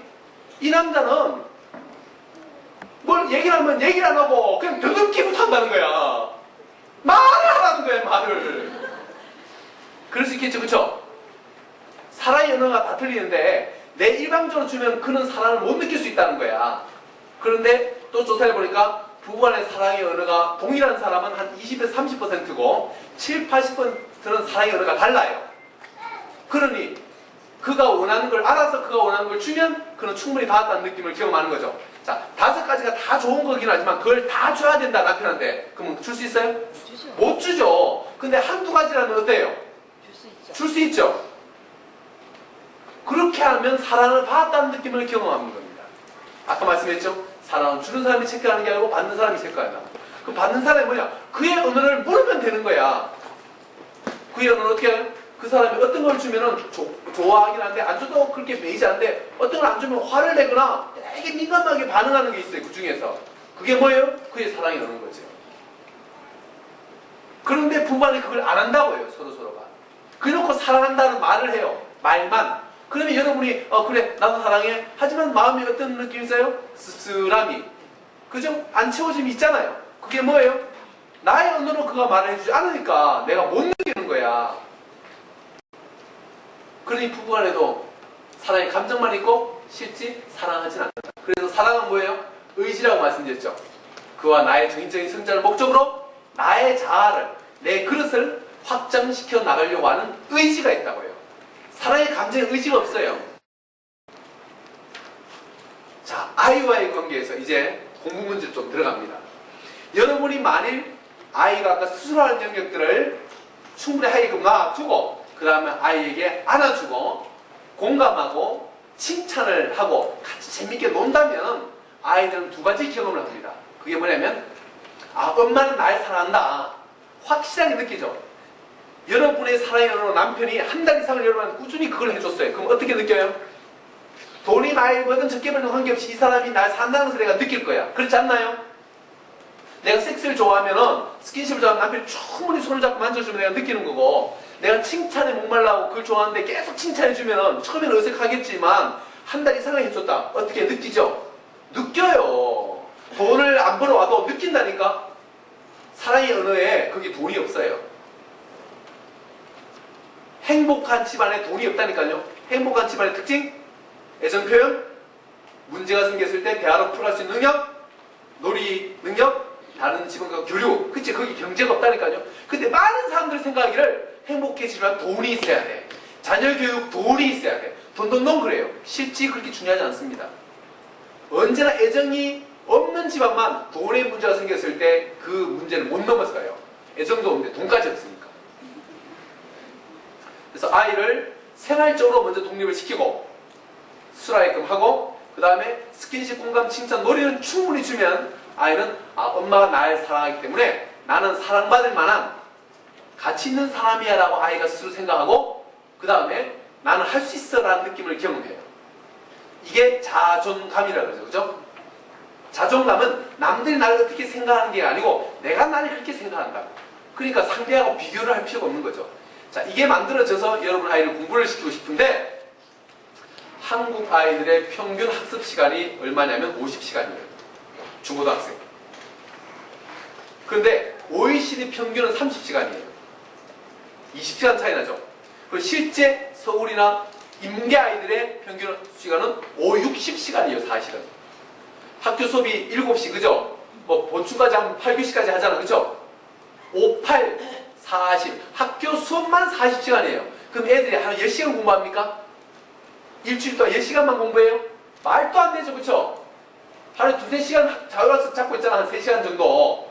이 남자는 뭘 얘기를 하면 얘기를 안 하고 그냥 더듬기부터 한다는 거야. 말을 하라는 거야, 말을. 그럴 수 있겠죠, 그렇죠? 사랑의 언어가 다 틀리는데 내 일방적으로 주면 그는 사랑을 못 느낄 수 있다는 거야. 그런데 또 조사해 보니까 부부간의 사랑의 언어가 동일한 사람은 한 20에서 30%고 7, 80%는 사랑의 언어가 달라요. 그러니 그가 원하는 걸 알아서 그가 원하는 걸 주면 그는 충분히 받았다는 느낌을 경험하는 거죠. 자, 5가지가 다 좋은 거긴 하지만 그걸 다 줘야 된다, 남편한테. 그러면 줄 수 있어요? 주죠. 못 주죠. 근데 한두 가지라면 어때요? 줄 수 있죠. 줄 수 있죠. 그렇게 하면 사랑을 받았다는 느낌을 경험하는 겁니다. 아까 말씀했죠? 사랑은 주는 사람이 체크하는 게 아니고 받는 사람이 체크한다. 그 받는 사람이 뭐냐? 그의 언어를 물으면 되는 거야. 그의 언어는 어떻게 해요? 그 사람이 어떤 걸 주면은 좋아하긴 한데 안 줘도 그렇게 매이지 않는데 어떤 걸 안 주면 화를 내거나 되게 민감하게 반응하는 게 있어요. 그 중에서. 그게 뭐예요? 그의 사랑이 오는 거죠. 그런데 부부간에 그걸 안 한다고요. 서로가. 그래놓고 사랑한다는 말을 해요. 말만. 그러면 여러분이 그래 나도 사랑해. 하지만 마음이 어떤 느낌이 있어요? 씁쓸함이. 그죠? 안 채워짐이 있잖아요. 그게 뭐예요? 나의 언어로 그가 말을 해주지 않으니까 내가 못 느끼는 거야. 그러니 부부간에도 사랑의 감정만 있고 실제 사랑하진 않는다. 그래서 사랑은 뭐예요? 의지라고 말씀드렸죠. 그와 나의 정신적인 성장을 목적으로 나의 자아를, 내 그릇을 확장시켜 나가려고 하는 의지가 있다고요. 사랑의 감정에 의지가 없어요. 자, 아이와의 관계에서 이제 공부 문제 좀 들어갑니다. 여러분이 만일 아이가 아까 수술하는 영역들을 충분히 하게끔 놔두고 그 다음에 아이에게 안아주고 공감하고 칭찬을 하고 같이 재밌게 논다면 아이들은 2가지 경험을 합니다. 그게 뭐냐면 엄마는 날 사랑한다. 확실하게 느끼죠. 여러분의 사랑의 언어로 남편이 한 달 이상을 여러분한테 꾸준히 그걸 해줬어요. 그럼 어떻게 느껴요? 돈이 많이 벌든 적게 벌든 관계없이 이 사람이 날 산다는 것을 내가 느낄 거야. 그렇지 않나요? 내가 섹스를 좋아하면은 스킨십을 좋아하면 남편이 충분히 손을 잡고 만져주면 내가 느끼는 거고, 내가 칭찬에 목말라하고 그걸 좋아하는데 계속 칭찬해주면은 처음에는 어색하겠지만 한 달 이상을 해줬다. 어떻게 느끼죠? 느껴요. 돈을 안 벌어와도 느낀다니까. 사랑의 언어에 그게 돈이 없어요. 행복한 집안에 돈이 없다니까요. 행복한 집안의 특징, 애정 표현, 문제가 생겼을 때 대화로 풀어갈 수 있는 능력, 놀이 능력, 다른 직원과 교류. 그치? 거기 경제가 없다니까요. 근데 많은 사람들이 생각하기를 행복해지려면 돈이 있어야 돼. 자녀 교육 돈이 있어야 돼. 돈 그래요. 실제 그렇게 중요하지 않습니다. 언제나 애정이 없는 집안만 돈의 문제가 생겼을 때 그 문제를 못 넘어서요. 애정도 없는데 돈까지 없으니까. 그래서 아이를 생활적으로 먼저 독립을 시키고 수라게끔 하고 그 다음에 스킨십, 공감, 칭찬, 놀이는 충분히 주면 아이는 엄마가 날 사랑하기 때문에 나는 사랑받을 만한 가치 있는 사람이야 라고 아이가 스스로 생각하고 그 다음에 나는 할 수 있어 라는 느낌을 경험해요. 이게 자존감이라고 그러죠. 그죠? 자존감은 남들이 나를 어떻게 생각하는 게 아니고 내가 나를 그렇게 생각한다고. 그러니까 상대하고 비교를 할 필요가 없는 거죠. 자, 이게 만들어져서 여러분 아이를 공부를 시키고 싶은데 한국 아이들의 평균 학습 시간이 얼마냐면 50시간이에요. 중고등학생. 그런데 OECD 평균은 30시간이에요. 20시간 차이 나죠. 그리고 실제 서울이나 인문계 아이들의 평균 시간은 60시간이에요. 사실은. 학교 수업이 7시, 그죠? 뭐 본충까지 하면 8교시까지 하잖아, 그죠? 5, 8, 40. 학교 수업만 40시간이에요. 그럼 애들이 하루 10시간 공부합니까? 일주일 동안 10시간만 공부해요? 말도 안 되죠, 그쵸? 하루에 2-3시간 자율학습 잡고 있잖아. 한 3시간 정도.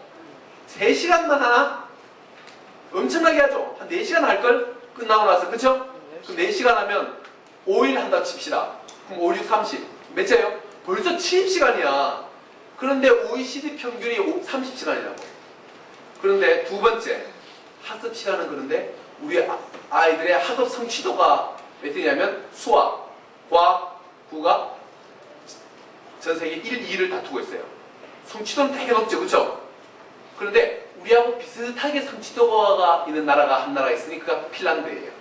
3시간만 하나? 엄청나게 하죠? 한 4시간 할걸? 끝나고 나서, 그쵸? 그럼 4시간 하면 5일 한다 칩시다. 그럼 5, 6, 30. 몇째예요? 벌써 70시간이야. 그런데 OECD 평균이 30시간이라고. 그런데 2번째, 학습 시간은 그런데 우리 아이들의 학업 성취도가 몇 되냐면 수학, 과학, 국어 전 세계 1, 2를 다투고 있어요. 성취도는 되게 높죠, 그렇죠? 그런데 우리하고 비슷하게 성취도가 있는 나라가 한 나라가 있으니까 핀란드예요.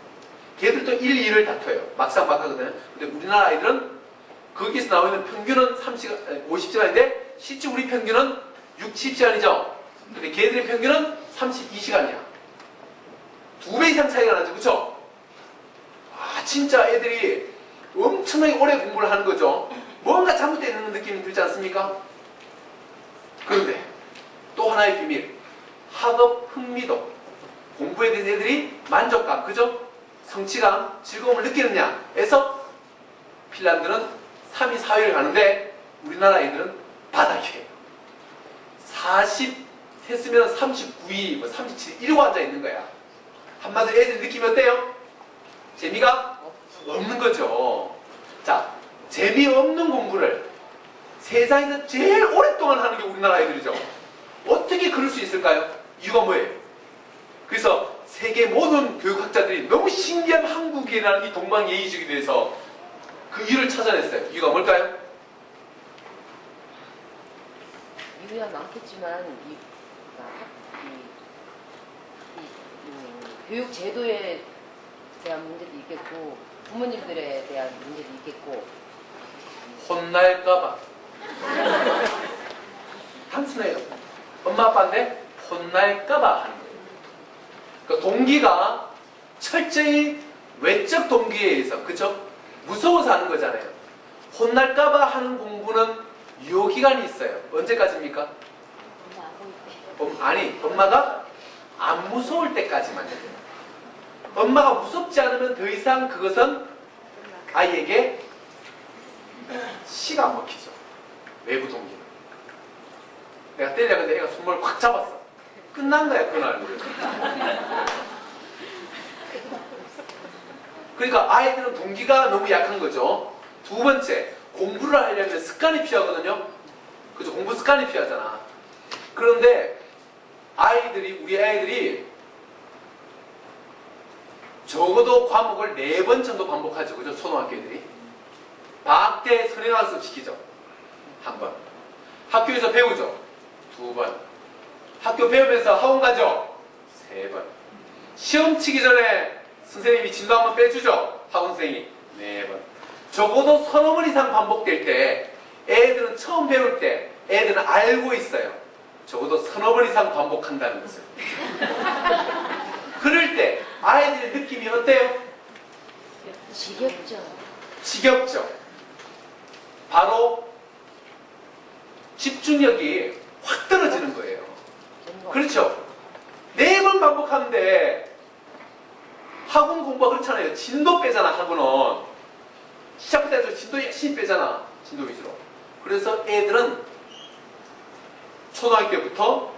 걔들도 1, 2를 다투어요. 막상막하거든요. 근데 우리나라 아이들은 거기서 나오는 평균은 50시간인데 실제 우리 평균은 60시간이죠. 근데 걔들의 평균은 32시간이야. 2배 이상 차이가 나죠, 그쵸? 진짜 애들이 엄청나게 오래 공부를 하는 거죠. 뭔가 잘못되어 있는 느낌이 들지 않습니까? 그런데 또 하나의 비밀, 학업 흥미도, 공부에 대해서 애들이 만족감, 그죠? 성취감, 즐거움을 느끼느냐에서 핀란드는 3위, 4위를 가는데 우리나라 애들은 바닥이에요. 40 했으면 39위, 뭐 37, 이러고 앉아 있는 거야. 한마디로 애들 느낌이 어때요? 재미가 없는 거죠. 자, 재미없는 공부를 세상에서 제일 오랫동안 하는 게 우리나라 애들이죠. 어떻게 그럴 수 있을까요? 이유가 뭐예요? 그래서 세계 모든 교육학자들이 너무 신기한 한국이라는 이 동방예의주의에 대해서 그 이유를 찾아냈어요. 이유가 뭘까요? 이유야 많겠지만 교육 제도에 대한 문제도 있겠고 부모님들에 대한 문제도 있겠고 혼날까봐. 단순해요. 엄마 아빠인데 혼날까봐 하는 거예요. 그러니까 동기가 철저히 외적 동기에 의해서, 그쵸? 무서워서 하는 거잖아요. 혼날까봐 하는 공부는 유효기간이 있어요. 언제까지입니까? 엄마 안 보일 때. 아니, 엄마가 안 무서울 때까지만 해요. 엄마가 무섭지 않으면 더 이상 그것은 아이에게 시가 안 먹히죠. 외부 동기는. 내가 때리려고 했는데 애가 손목을 확 잡았어. 끝난 거야, 그날. 그러니까 아이들은 동기가 너무 약한 거죠. 두 번째, 공부를 하려면 습관이 필요하거든요. 그죠? 공부 습관이 필요하잖아. 그런데 우리 아이들이 적어도 과목을 4번 정도 반복하죠. 그죠? 초등학교 애들이. 방학 때 선행학습 시키죠. 1번. 학교에서 배우죠. 2번. 학교 배우면서 학원 가죠. 3번. 시험 치기 전에 선생님이 진도 한번 빼주죠. 학원생이. 4번. 적어도 3번 이상 반복될 때 애들은 처음 배울 때 애들은 알고 있어요. 적어도 3번 이상 반복한다는 것을. 그럴 때 아이들의 느낌이 어때요? 지겹죠. 지겹죠. 바로 집중력이 확 떨어지는 거예요. 그렇죠? 4번 반복하는데 학원 공부가 그렇잖아요. 진도 빼잖아, 학원은. 시작부터 해서 진도 열심히 빼잖아. 진도 위주로. 그래서 애들은 초등학교 때부터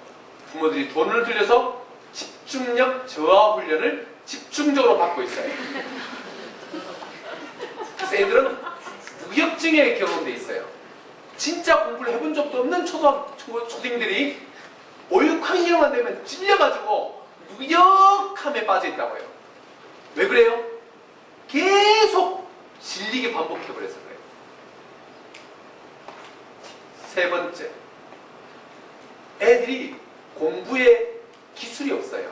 부모들이 돈을 들여서 집중력 저하 훈련을 집중적으로 받고 있어요. 그래서 애들은 무역증에 경험돼 있어요. 진짜 공부를 해본 적도 없는 초딩들이 5, 6학년만 되면 찔려가지고 무역함에 빠져 있다고 해요. 왜 그래요? 계속 질리게 반복해버려서 그래요. 세 번째, 애들이 공부에 기술이 없어요.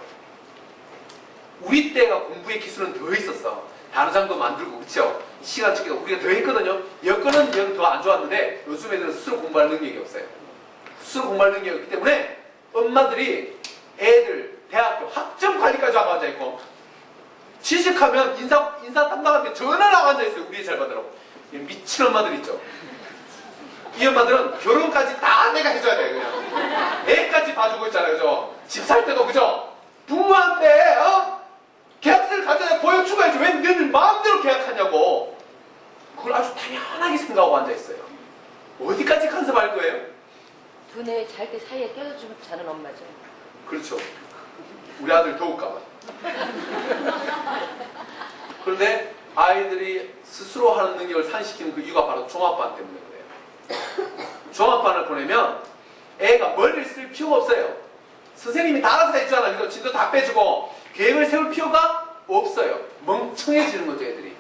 우리 때가 공부의 기술은 더 있었어. 단어장도 만들고, 그렇죠? 시간 측기가 우리가 더 했거든요. 여건은 영 더 안 좋았는데 요즘 애들은 스스로 공부할 능력이 없어요. 스스로 공부할 능력이 없기 때문에 엄마들이 애들 대학교 학점 관리까지 하고 앉아있고, 취직하면 인사 담당한테 전화를 하고 앉아있어요. 우리 잘 받으라고. 미친 엄마들 있죠. 이 엄마들은 결혼까지 다 내가 해줘야 돼. 그냥 애까지 봐주고 있잖아요. 그죠? 집 살 때도, 그죠? 부모한테 계약서를 가져야 보여주고야지. 왜 너는 마음대로 계약하냐고. 그걸 아주 당연하게 생각하고 앉아있어요. 어디까지 간섭할 거예요? 두뇌 잘 때 사이에 껴주면 자는 엄마죠. 그렇죠. 우리 아들 더울까봐. 그런데 아이들이 스스로 하는 능력을 산시키는 그 이유가 바로 종합반 때문에 그래요. 종합반을 보내면 애가 머리를 쓸 필요가 없어요. 선생님이 다 알아서 해주잖아. 그래서 진도 다 빼주고 계획을 세울 필요가 없어요. 멍청해지는 거죠, 애들이.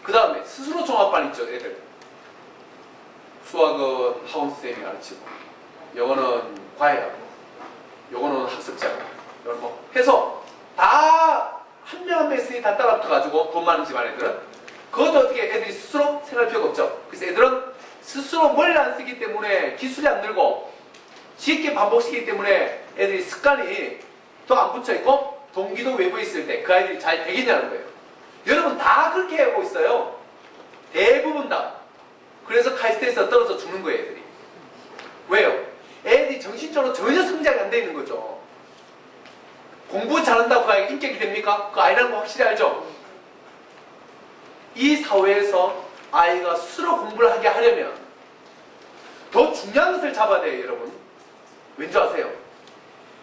그 다음에 스스로 종합반 있죠, 애들. 수학은 학원 선생님이 가르치고, 영어는 과외하고, 요거는 학습자고, 이런 거 해서 다 한 명 한 명씩 다 따라붙어가지고 돈 많은 집안 애들은 그것도 어떻게 애들이 스스로 생각할 필요가 없죠. 그래서 애들은 스스로 머리를 안 쓰기 때문에 기술이 안 늘고 쉽게 반복시키기 때문에 애들이 습관이 더 안 붙여있고 동기도 외부에 있을 때 그 아이들이 잘 되겠냐는 거예요. 여러분 다 그렇게 하고 있어요. 대부분 다. 그래서 카이스트에서 떨어져 죽는 거예요, 애들이. 왜요? 애들이 정신적으로 전혀 성장이 안 돼 있는 거죠. 공부 잘한다고 아이가 인격이 됩니까? 그 아이라는 거 확실히 알죠? 이 사회에서 아이가 스스로 공부를 하게 하려면 더 중요한 것을 잡아야 돼요, 여러분. 왠지 아세요?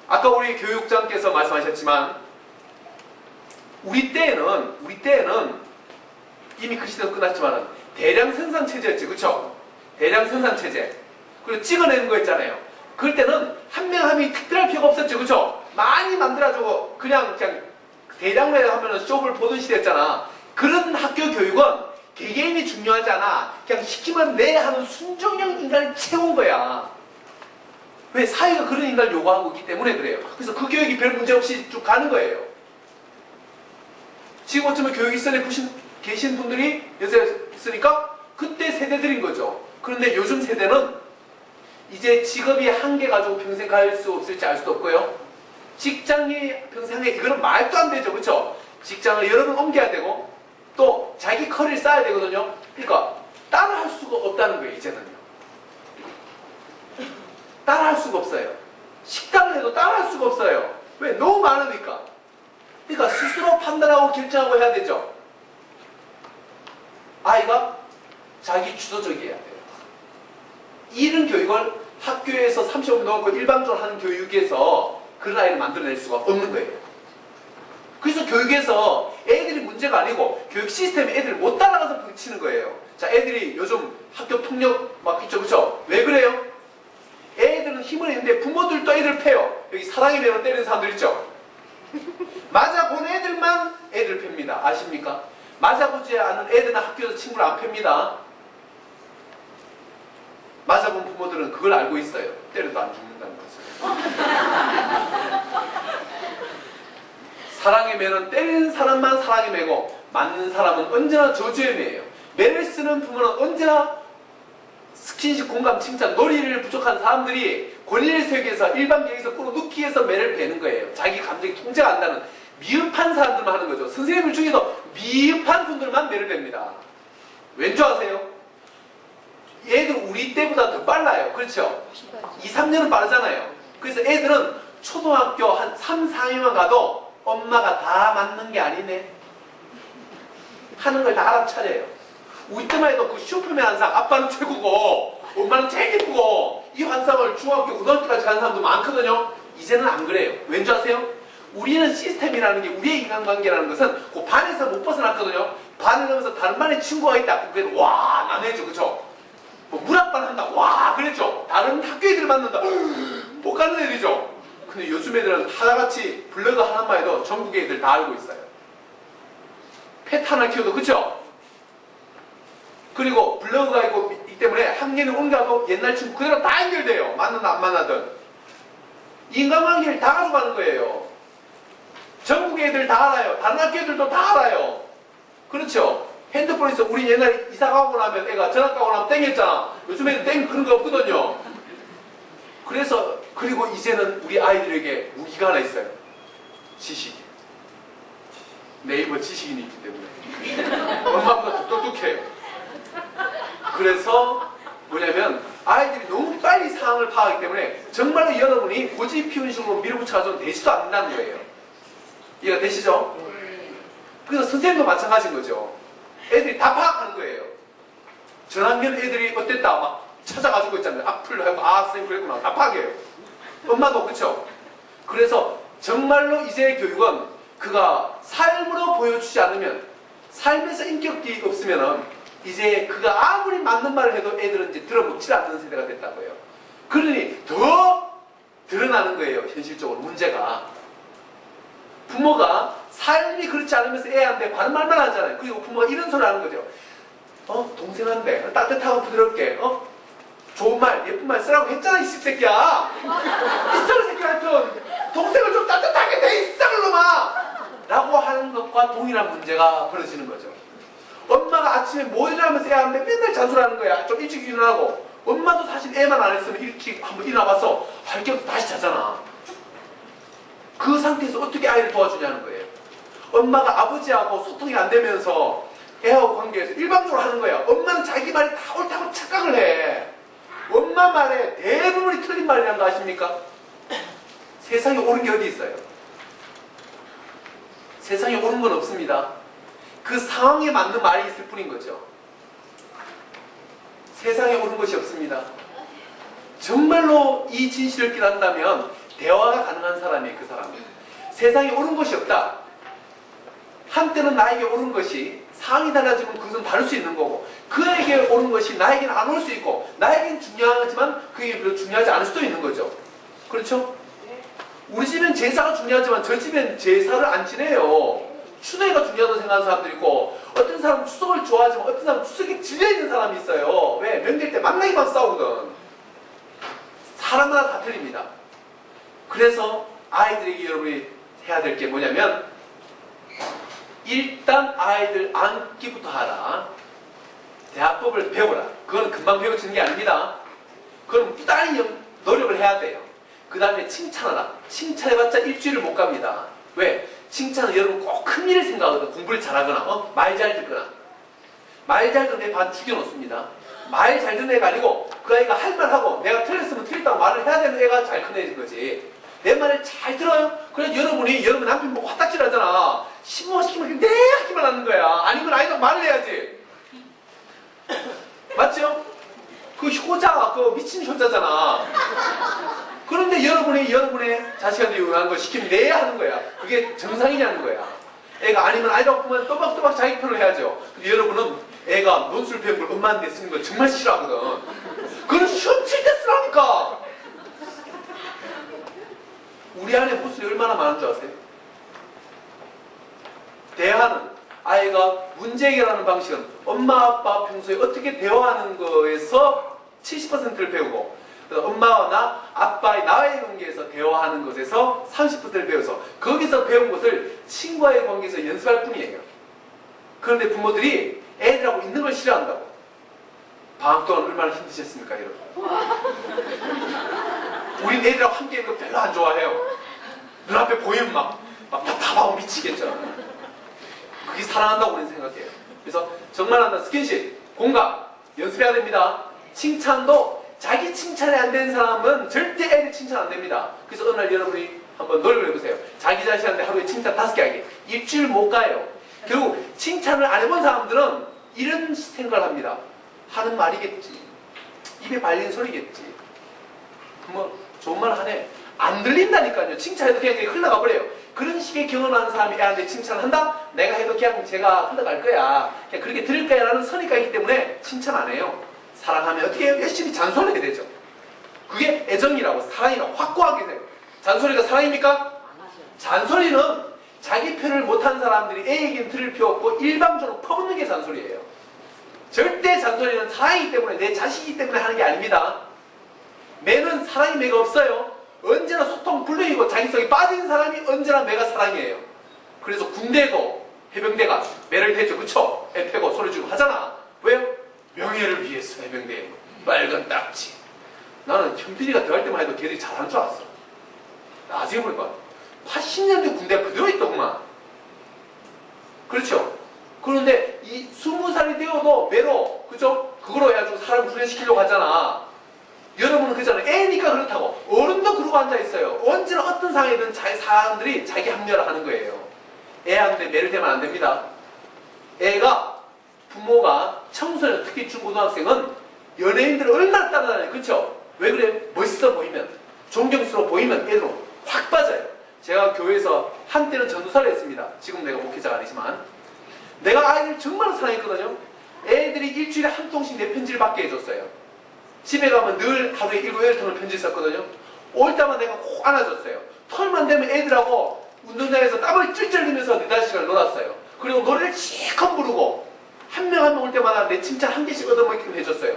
아까 우리 교육장께서 말씀하셨지만 우리 때에는 이미 그 시대도 끝났지만 대량 생산 체제였지, 그렇죠? 대량 생산 체제. 그리고 찍어내는 거 있잖아요. 그럴 때는 한 명 한 명이 특별할 필요가 없었죠, 그렇죠? 많이 만들어주고 그냥 대량매를 하면은 쇼를 보던 시대였잖아. 그런 학교 교육은 개개인이 중요하지 않아. 그냥 시키면 내 하는 순종형 인간을 채운 거야. 왜? 사회가 그런 인간을 요구하고 있기 때문에 그래요. 그래서 그 교육이 별 문제 없이 쭉 가는 거예요. 지금 어쩌면 교육 일선에 계신 분들이 있으니까 그때 세대들인 거죠. 그런데 요즘 세대는 이제 직업이 한계 가지고 평생 갈 수 없을지 알 수도 없고요. 직장이 평생에 이거는 말도 안 되죠, 그렇죠? 직장을 여러 번 옮겨야 되고 또 자기 커리를 쌓아야 되거든요. 그러니까 따라할 수가 없다는 거예요, 이제는요. 따라할 수가 없어요. 식당을 해도 따라할 수가 없어요. 왜? 너무 많으니까. 그러니까 스스로 판단하고 결정하고 해야 되죠. 아이가 자기 주도적이어야 돼요. 이런 교육을 학교에서 35분 넘고 일방적으로 하는 교육에서 그런 아이를 만들어낼 수가 없는 거예요. 그래서 교육에서 애들이 문제가 아니고 교육 시스템에 애들을 못 따라가서 부딪히는 거예요. 자, 애들이 요즘 학교 폭력 막 있죠, 그렇죠? 왜 그래요? 애들은 힘을 있는데 부모들도 애들 패요. 여기 사랑의 매로 때리는 사람들 있죠? 맞아본 애들만 애들 팹니다. 아십니까? 맞아보지 않은 애들은 학교에서 친구를 안 팹니다. 맞아본 부모들은 그걸 알고 있어요. 때려도 안 죽는다는 것을. 사랑의 매는 때리는 사람만 사랑의 매고 맞는 사람은 언제나 저주의 매예요. 매를 쓰는 부모는 언제나 스킨십, 공감, 칭찬, 놀이를 부족한 사람들이 권리의 세계에서 일반계에서 끌어눕기 위해서 매를 베는 거예요. 자기 감정이 통제가 안 나는 미흡한 사람들만 하는 거죠. 선생님들 중에서 미흡한 분들만 매를 뱉습니다. 왠지 아세요? 애들 우리 때보다 더 빨라요. 그렇죠? 2, 3년은 빠르잖아요. 그래서 애들은 초등학교 한 3, 4학년만 가도 엄마가 다 맞는 게 아니네 하는 걸 다 알아차려요. 우리 때만 해도 그 슈퍼맨 환상, 아빠는 최고고 엄마는 제일 예쁘고 이 환상을 중학교, 고등학교까지 가는 사람도 많거든요. 이제는 안 그래요. 왠지 아세요? 우리는 시스템이라는 게, 우리의 인간관계라는 것은 그 반에서 못 벗어났거든요. 반을 넘어서 다른 반에 친구가 있다. 그게 와, 나네죠, 그쵸? 뭐 문학반 한다. 와, 그랬죠? 다른 학교 애들 만난다. 못 가는 애들이죠? 근데 요즘 애들은 하나같이 블로그 하나만 해도 전국의 애들 다 알고 있어요. 펫 하나 키워도, 그쵸? 그리고 블로그가 있기 때문에 학년이 옮겨도 옛날 친구 그대로 다 연결돼요. 만나든 안 만나든. 인간관계를 다 가져가는 거예요. 전국의 애들 다 알아요. 다른 학교 애들도 다 알아요. 그렇죠? 핸드폰에서 우리 옛날에 이사 가고 나면 애가 전학 가고 나면 땡했잖아. 요즘 애들 땡 그런 거 없거든요. 그래서 그리고 이제는 우리 아이들에게 무기가 하나 있어요. 지식이. 네이버 지식인이 있기 때문에 엄마보다 더 똑똑해요. 그래서 뭐냐면 아이들이 너무 빨리 상황을 파악하기 때문에 정말로 여러분이 고집 피운 식으로 밀어붙여가지고 되지도 않는다는 거예요. 이해가 되시죠? 그래서 선생님도 마찬가지인 거죠. 애들이 다 파악하는 거예요. 전학년 애들이 어땠다 막 찾아가지고 있잖아요. 악플도 하고 아 선생님 그랬구나 다 파악해요. 엄마도 그렇죠. 그래서 정말로 이제 교육은 그가 삶으로 보여주지 않으면, 삶에서 인격이 없으면은 이제 그가 아무리 맞는 말을 해도 애들은 이제 들어먹지 않는 세대가 됐다고요. 그러니 더 드러나는 거예요. 현실적으로 문제가. 부모가 삶이 그렇지 않으면서 애한테 바른 말만 하잖아요. 그리고 부모가 이런 소리 하는 거죠. 동생한테 따뜻하고 부드럽게 좋은 말, 예쁜 말 쓰라고 했잖아, 이 씹새끼야. 이 썩을 새끼 같은 동생을 좀 따뜻하게 돼, 이 썩을 놈아! 라고 하는 것과 동일한 문제가 벌어지는 거죠. 엄마가 아침에 뭐 일어나면서 애한테 맨날 잔소리하는 거야. 좀 일찍 일어나고. 엄마도 사실 애만 안 했으면 일찍 한번 일어나봐서 할 게 없어 다시 자잖아. 그 상태에서 어떻게 아이를 도와주냐는 거예요. 엄마가 아버지하고 소통이 안 되면서 애하고 관계에서 일방적으로 하는 거야. 엄마는 자기 말이 다 옳다고 착각을 해. 엄마 말에 대부분이 틀린 말이라는 거 아십니까? 세상에 옳은 게 어디 있어요? 세상에 옳은 건 없습니다. 그 상황에 맞는 말이 있을 뿐인 거죠. 세상에 옳은 것이 없습니다. 정말로 이 진실을 깨닫는다면 대화가 가능한 사람이 그 사람이에요. 세상에 옳은 것이 없다. 한때는 나에게 옳은 것이 상황이 달라지면 그것은 다를 수 있는 거고, 그에게 옳은 것이 나에게는 안 올 수 있고, 나에게는 중요하지만 그에게 별로 중요하지 않을 수도 있는 거죠. 그렇죠? 우리 집엔 제사가 중요하지만 저 집엔 제사를 안 지내요. 추도회가 중요하다고 생각하는 사람도 있고, 어떤 사람은 추석을 좋아하지만 어떤 사람은 추석에 질려있는 사람이 있어요. 왜? 명절 때 만나기만 싸우거든. 사람마다 다 틀립니다. 그래서 아이들에게 여러분이 해야 될 게 뭐냐면, 일단 아이들 앉기부터 하라. 대화법을 배워라. 그건 금방 배워지는 게 아닙니다. 그건 부단히 노력을 해야 돼요. 그 다음에 칭찬하라. 칭찬해봤자 일주일을 못 갑니다. 왜? 칭찬은 여러분 꼭 큰 일을 생각하거든. 공부를 잘하거나 말 잘 듣거나. 말 잘 듣는 애 반 죽여놓습니다. 말 잘 듣는 애가 아니고 그 아이가 할 말하고 내가 틀렸으면 틀렸다고 말을 해야 되는 애가 잘 큰 애인 거지. 내 말을 잘 들어요? 그래서 여러분이 여러분 남편 보고 화딱질 하잖아. 시키면 네 하기만 하는 거야. 아니면 아이가 말을 해야지. 맞죠? 그 효자, 그 미친 효자잖아. 그런데 여러분의 자식한테 요구하는 거 시키면 네 하는 거야. 그게 정상이냐는 거야. 애가 아니면 아이라고 보면 또박또박 자기 편을 해야죠. 근데 여러분은 애가 논술 배운 걸 엄마한테 쓰는 걸 정말 싫어하거든. 그건 시험 칠 때 쓰라니까. 우리 안에 모순이 얼마나 많은 줄 아세요? 대화는 아이가 문제 해결하는 방식은 엄마 아빠 평소에 어떻게 대화하는 거에서 70%를 배우고, 엄마와 나, 아빠의 나와의 관계에서 대화하는 것에서 30%를 배워서 거기서 배운 것을 친구와의 관계에서 연습할 뿐이에요. 그런데 부모들이 애들하고 있는 걸 싫어한다고. 방학 동안 얼마나 힘드셨습니까, 여러분? 우린 애들하고 함께 있는 거 별로 안 좋아해요. 눈앞에 보이면 막 답답하고 미치겠죠. 그게 사랑한다고 우리는 생각해요. 그래서 정말 한다 스킨십, 공감 연습해야 됩니다. 칭찬도 자기 칭찬이 안 되는 사람은 절대 애들 칭찬 안 됩니다. 그래서 어느 날 여러분이 한번 노력을 해보세요. 자기 자신한테 하루에 칭찬 5개 하기. 일주일 못 가요. 결국 칭찬을 안 해본 사람들은 이런 생각을 합니다. 하는 말이겠지. 입에 발리는 소리겠지. 뭐 좋은 말 하네. 안 들린다니까요. 칭찬해도 그냥 흘러가 버려요. 그런 식의 경험하는 사람이 애한테 칭찬을 한다? 내가 해도 그냥 제가 흘러갈 거야. 그냥 그렇게 들을 거야 라는 선의가 있기 때문에 칭찬 안 해요. 사랑하면 어떻게 해요? 열심히 잔소리하게 되죠. 그게 애정이라고, 사랑이라고 확고하게 돼요. 잔소리가 사랑입니까? 잔소리는 자기 편을 못한 사람들이 애에게는 들을 필요 없고 일방적으로 퍼붓는 게 잔소리예요. 절대 잔소리는 사랑이기 때문에, 내 자식이기 때문에 하는 게 아닙니다. 매는 사랑이 매가 없어요. 언제나 소통 불능이고 자기성이 빠진 사람이 언제나 매가 사랑이에요. 그래서 군대도 해병대가 매를 대죠. 그쵸? 애 패고 소리 지르고 하잖아. 왜요? 명예를 위해서 해병대. 빨간 딱지. 나는 형들이가 들어갈 때만 해도 걔들이 잘하는 줄 알았어. 나중에 보니까 80년대 군대가 그대로 있더구만. 그렇죠? 그런데 이 20살이 되어도 매로, 그죠? 그거로 해가지고 사람 훈련시키려고 하잖아. 여러분은 그잖아요. 애니까 그렇다고. 어른도 그러고 앉아있어요. 언제나 어떤 상황이든 사람들이 자기 합리화를 하는 거예요. 애한테 매를 대면 안 됩니다. 애가, 부모가, 청소년, 특히 중고등학생은 연예인들을 얼마나 따라다녀요. 그렇죠? 왜 그래? 멋있어 보이면, 존경스러워 보이면 애들은 확 빠져요. 제가 교회에서 한때는 전도사를 했습니다. 지금 내가 목회자가 아니지만. 내가 아이들 정말 사랑했거든요. 애들이 일주일에 한 통씩 내 편지를 받게 해줬어요. 집에 가면 늘 하루에 7, 8통을 편지 썼거든요. 올 때마다 내가 꼭 안아줬어요. 털만 되면 애들하고 운동장에서 땀을 찔찔 흘리면서 4-5시간을 놀았어요. 그리고 노래를 실컷 부르고 한 명 한 명 올 때마다 내 칭찬 한 개씩 얻어먹기로 해줬어요.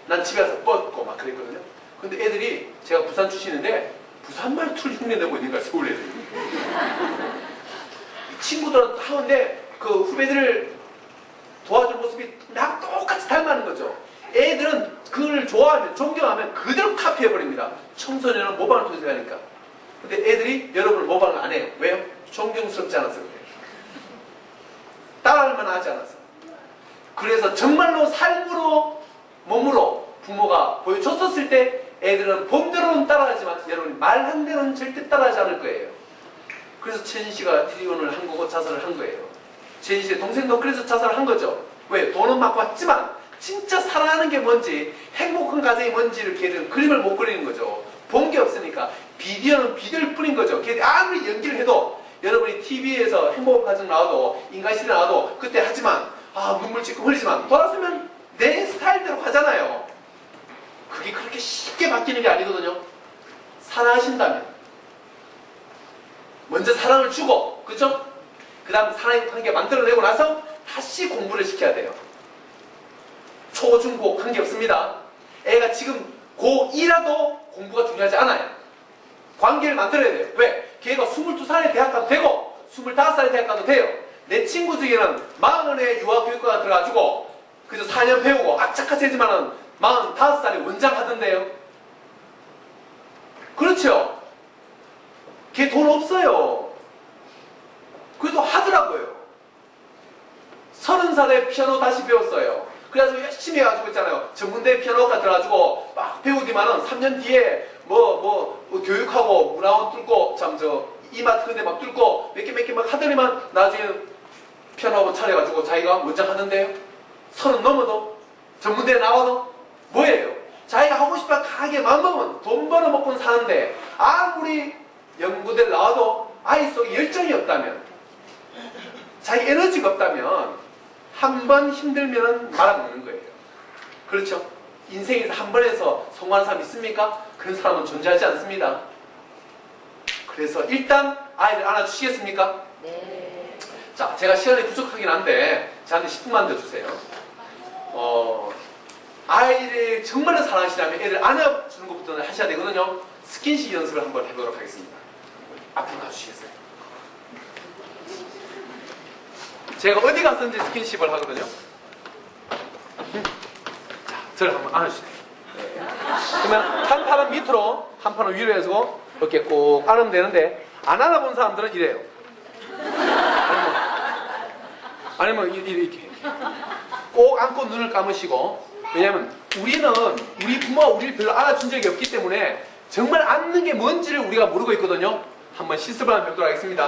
난 집에 가서 뻗고 막 그랬거든요. 근데 애들이, 제가 부산 출신인데 부산 말투를 흉내내고 있는 거야, 서울 애들이. 친구들은 하는데 그 후배들을 도와줄 모습이 나랑 똑같이 닮아는 거죠. 애들은 그걸 좋아하면, 존경하면 그대로 카피해버립니다. 청소년은 모방을 통해서 하니까. 근데 애들이 여러분을 모방을 안 해요. 왜요? 존경스럽지 않아서 그래요. 따라할 만하지 않아서. 그래서 정말로 삶으로, 몸으로 부모가 보여줬었을 때 애들은 본대로는 따라하지만 여러분이 말한 대로는 절대 따라하지 않을 거예요. 그래서 최진 씨가 이혼을 한 거고 자살을 한 거예요. 최진 씨의 동생도 그래서 자살을 한 거죠. 왜? 돈은 받고 왔지만 진짜 사랑하는 게 뭔지, 행복한 가정이 뭔지를 걔는 그림을 못 그리는 거죠. 본 게 없으니까. 비디오는 비디오일 뿐인 거죠. 걔 아무리 연기를 해도, 여러분이 TV에서 행복한 가정 나와도, 인간시대 나와도 그때 하지만, 눈물 찔끔 흘리지만 돌아서면 내 스타일대로 하잖아요. 그게 그렇게 쉽게 바뀌는 게 아니거든요. 사랑하신다면 먼저 사랑을 주고, 그죠? 그 다음 사랑의 관계 만들어내고 나서 다시 공부를 시켜야 돼요. 초, 중, 고 관계없습니다. 애가 지금 고2라도 공부가 중요하지 않아요. 관계를 만들어야 돼요. 왜? 걔가 22살에 대학 가도 되고 25살에 대학 가도 돼요. 내 친구 중에는 40에 유아교육과가 들어가지고 그저 4년 배우고 악착같지만은 45살에 원장 하던데요. 그렇죠? 걔 돈 없어요. 그래도 하더라고요. 30살에 피아노 다시 배웠어요. 그래가지고 열심히 해가지고 있잖아요. 전문대 피아노과 들어가지고 막 배우디만은 3년 뒤에 뭐 교육하고 문화원 뚫고 이마트 근데 막 뚫고 몇 개 막 하더니만 나중에 피아노 학원 차려가지고 자기가 원장 하는데요. 30 넘어도 전문대에 나와도 뭐예요? 자기가 하고 싶은 가게 마음먹으면 돈 벌어먹고는 사는데 아무리 연구대를 나와도 아이 속에 열정이 없다면, 자기 에너지가 없다면 한 번 힘들면 말아먹는 거예요. 그렇죠? 인생에서 한 번에서 성공하는 사람 있습니까? 그런 사람은 존재하지 않습니다. 그래서 일단 아이를 안아주시겠습니까? 네. 자, 제가 시간이 부족하긴 한데 저한테 10분만 더 주세요. 아이를 정말로 사랑하시려면 애를 안아주는 것부터 하셔야 되거든요. 스킨십 연습을 한번 해보도록 하겠습니다. 앞으로 가주시겠어요? 제가 어디 갔었는지 스킨십을 하거든요. 자, 저를 한번 안아주세요. 그러면 한 팔은 밑으로, 한 팔은 위로 해서 이렇게 꼭 안으면 되는데, 안 안아본 사람들은 이래요. 아니면 이렇게 꼭 안고 눈을 감으시고, 왜냐면 우리 부모가 우리를 별로 안아준 적이 없기 때문에 정말 안는 게 뭔지를 우리가 모르고 있거든요. 한번 실습을 한번 해보도록 하겠습니다.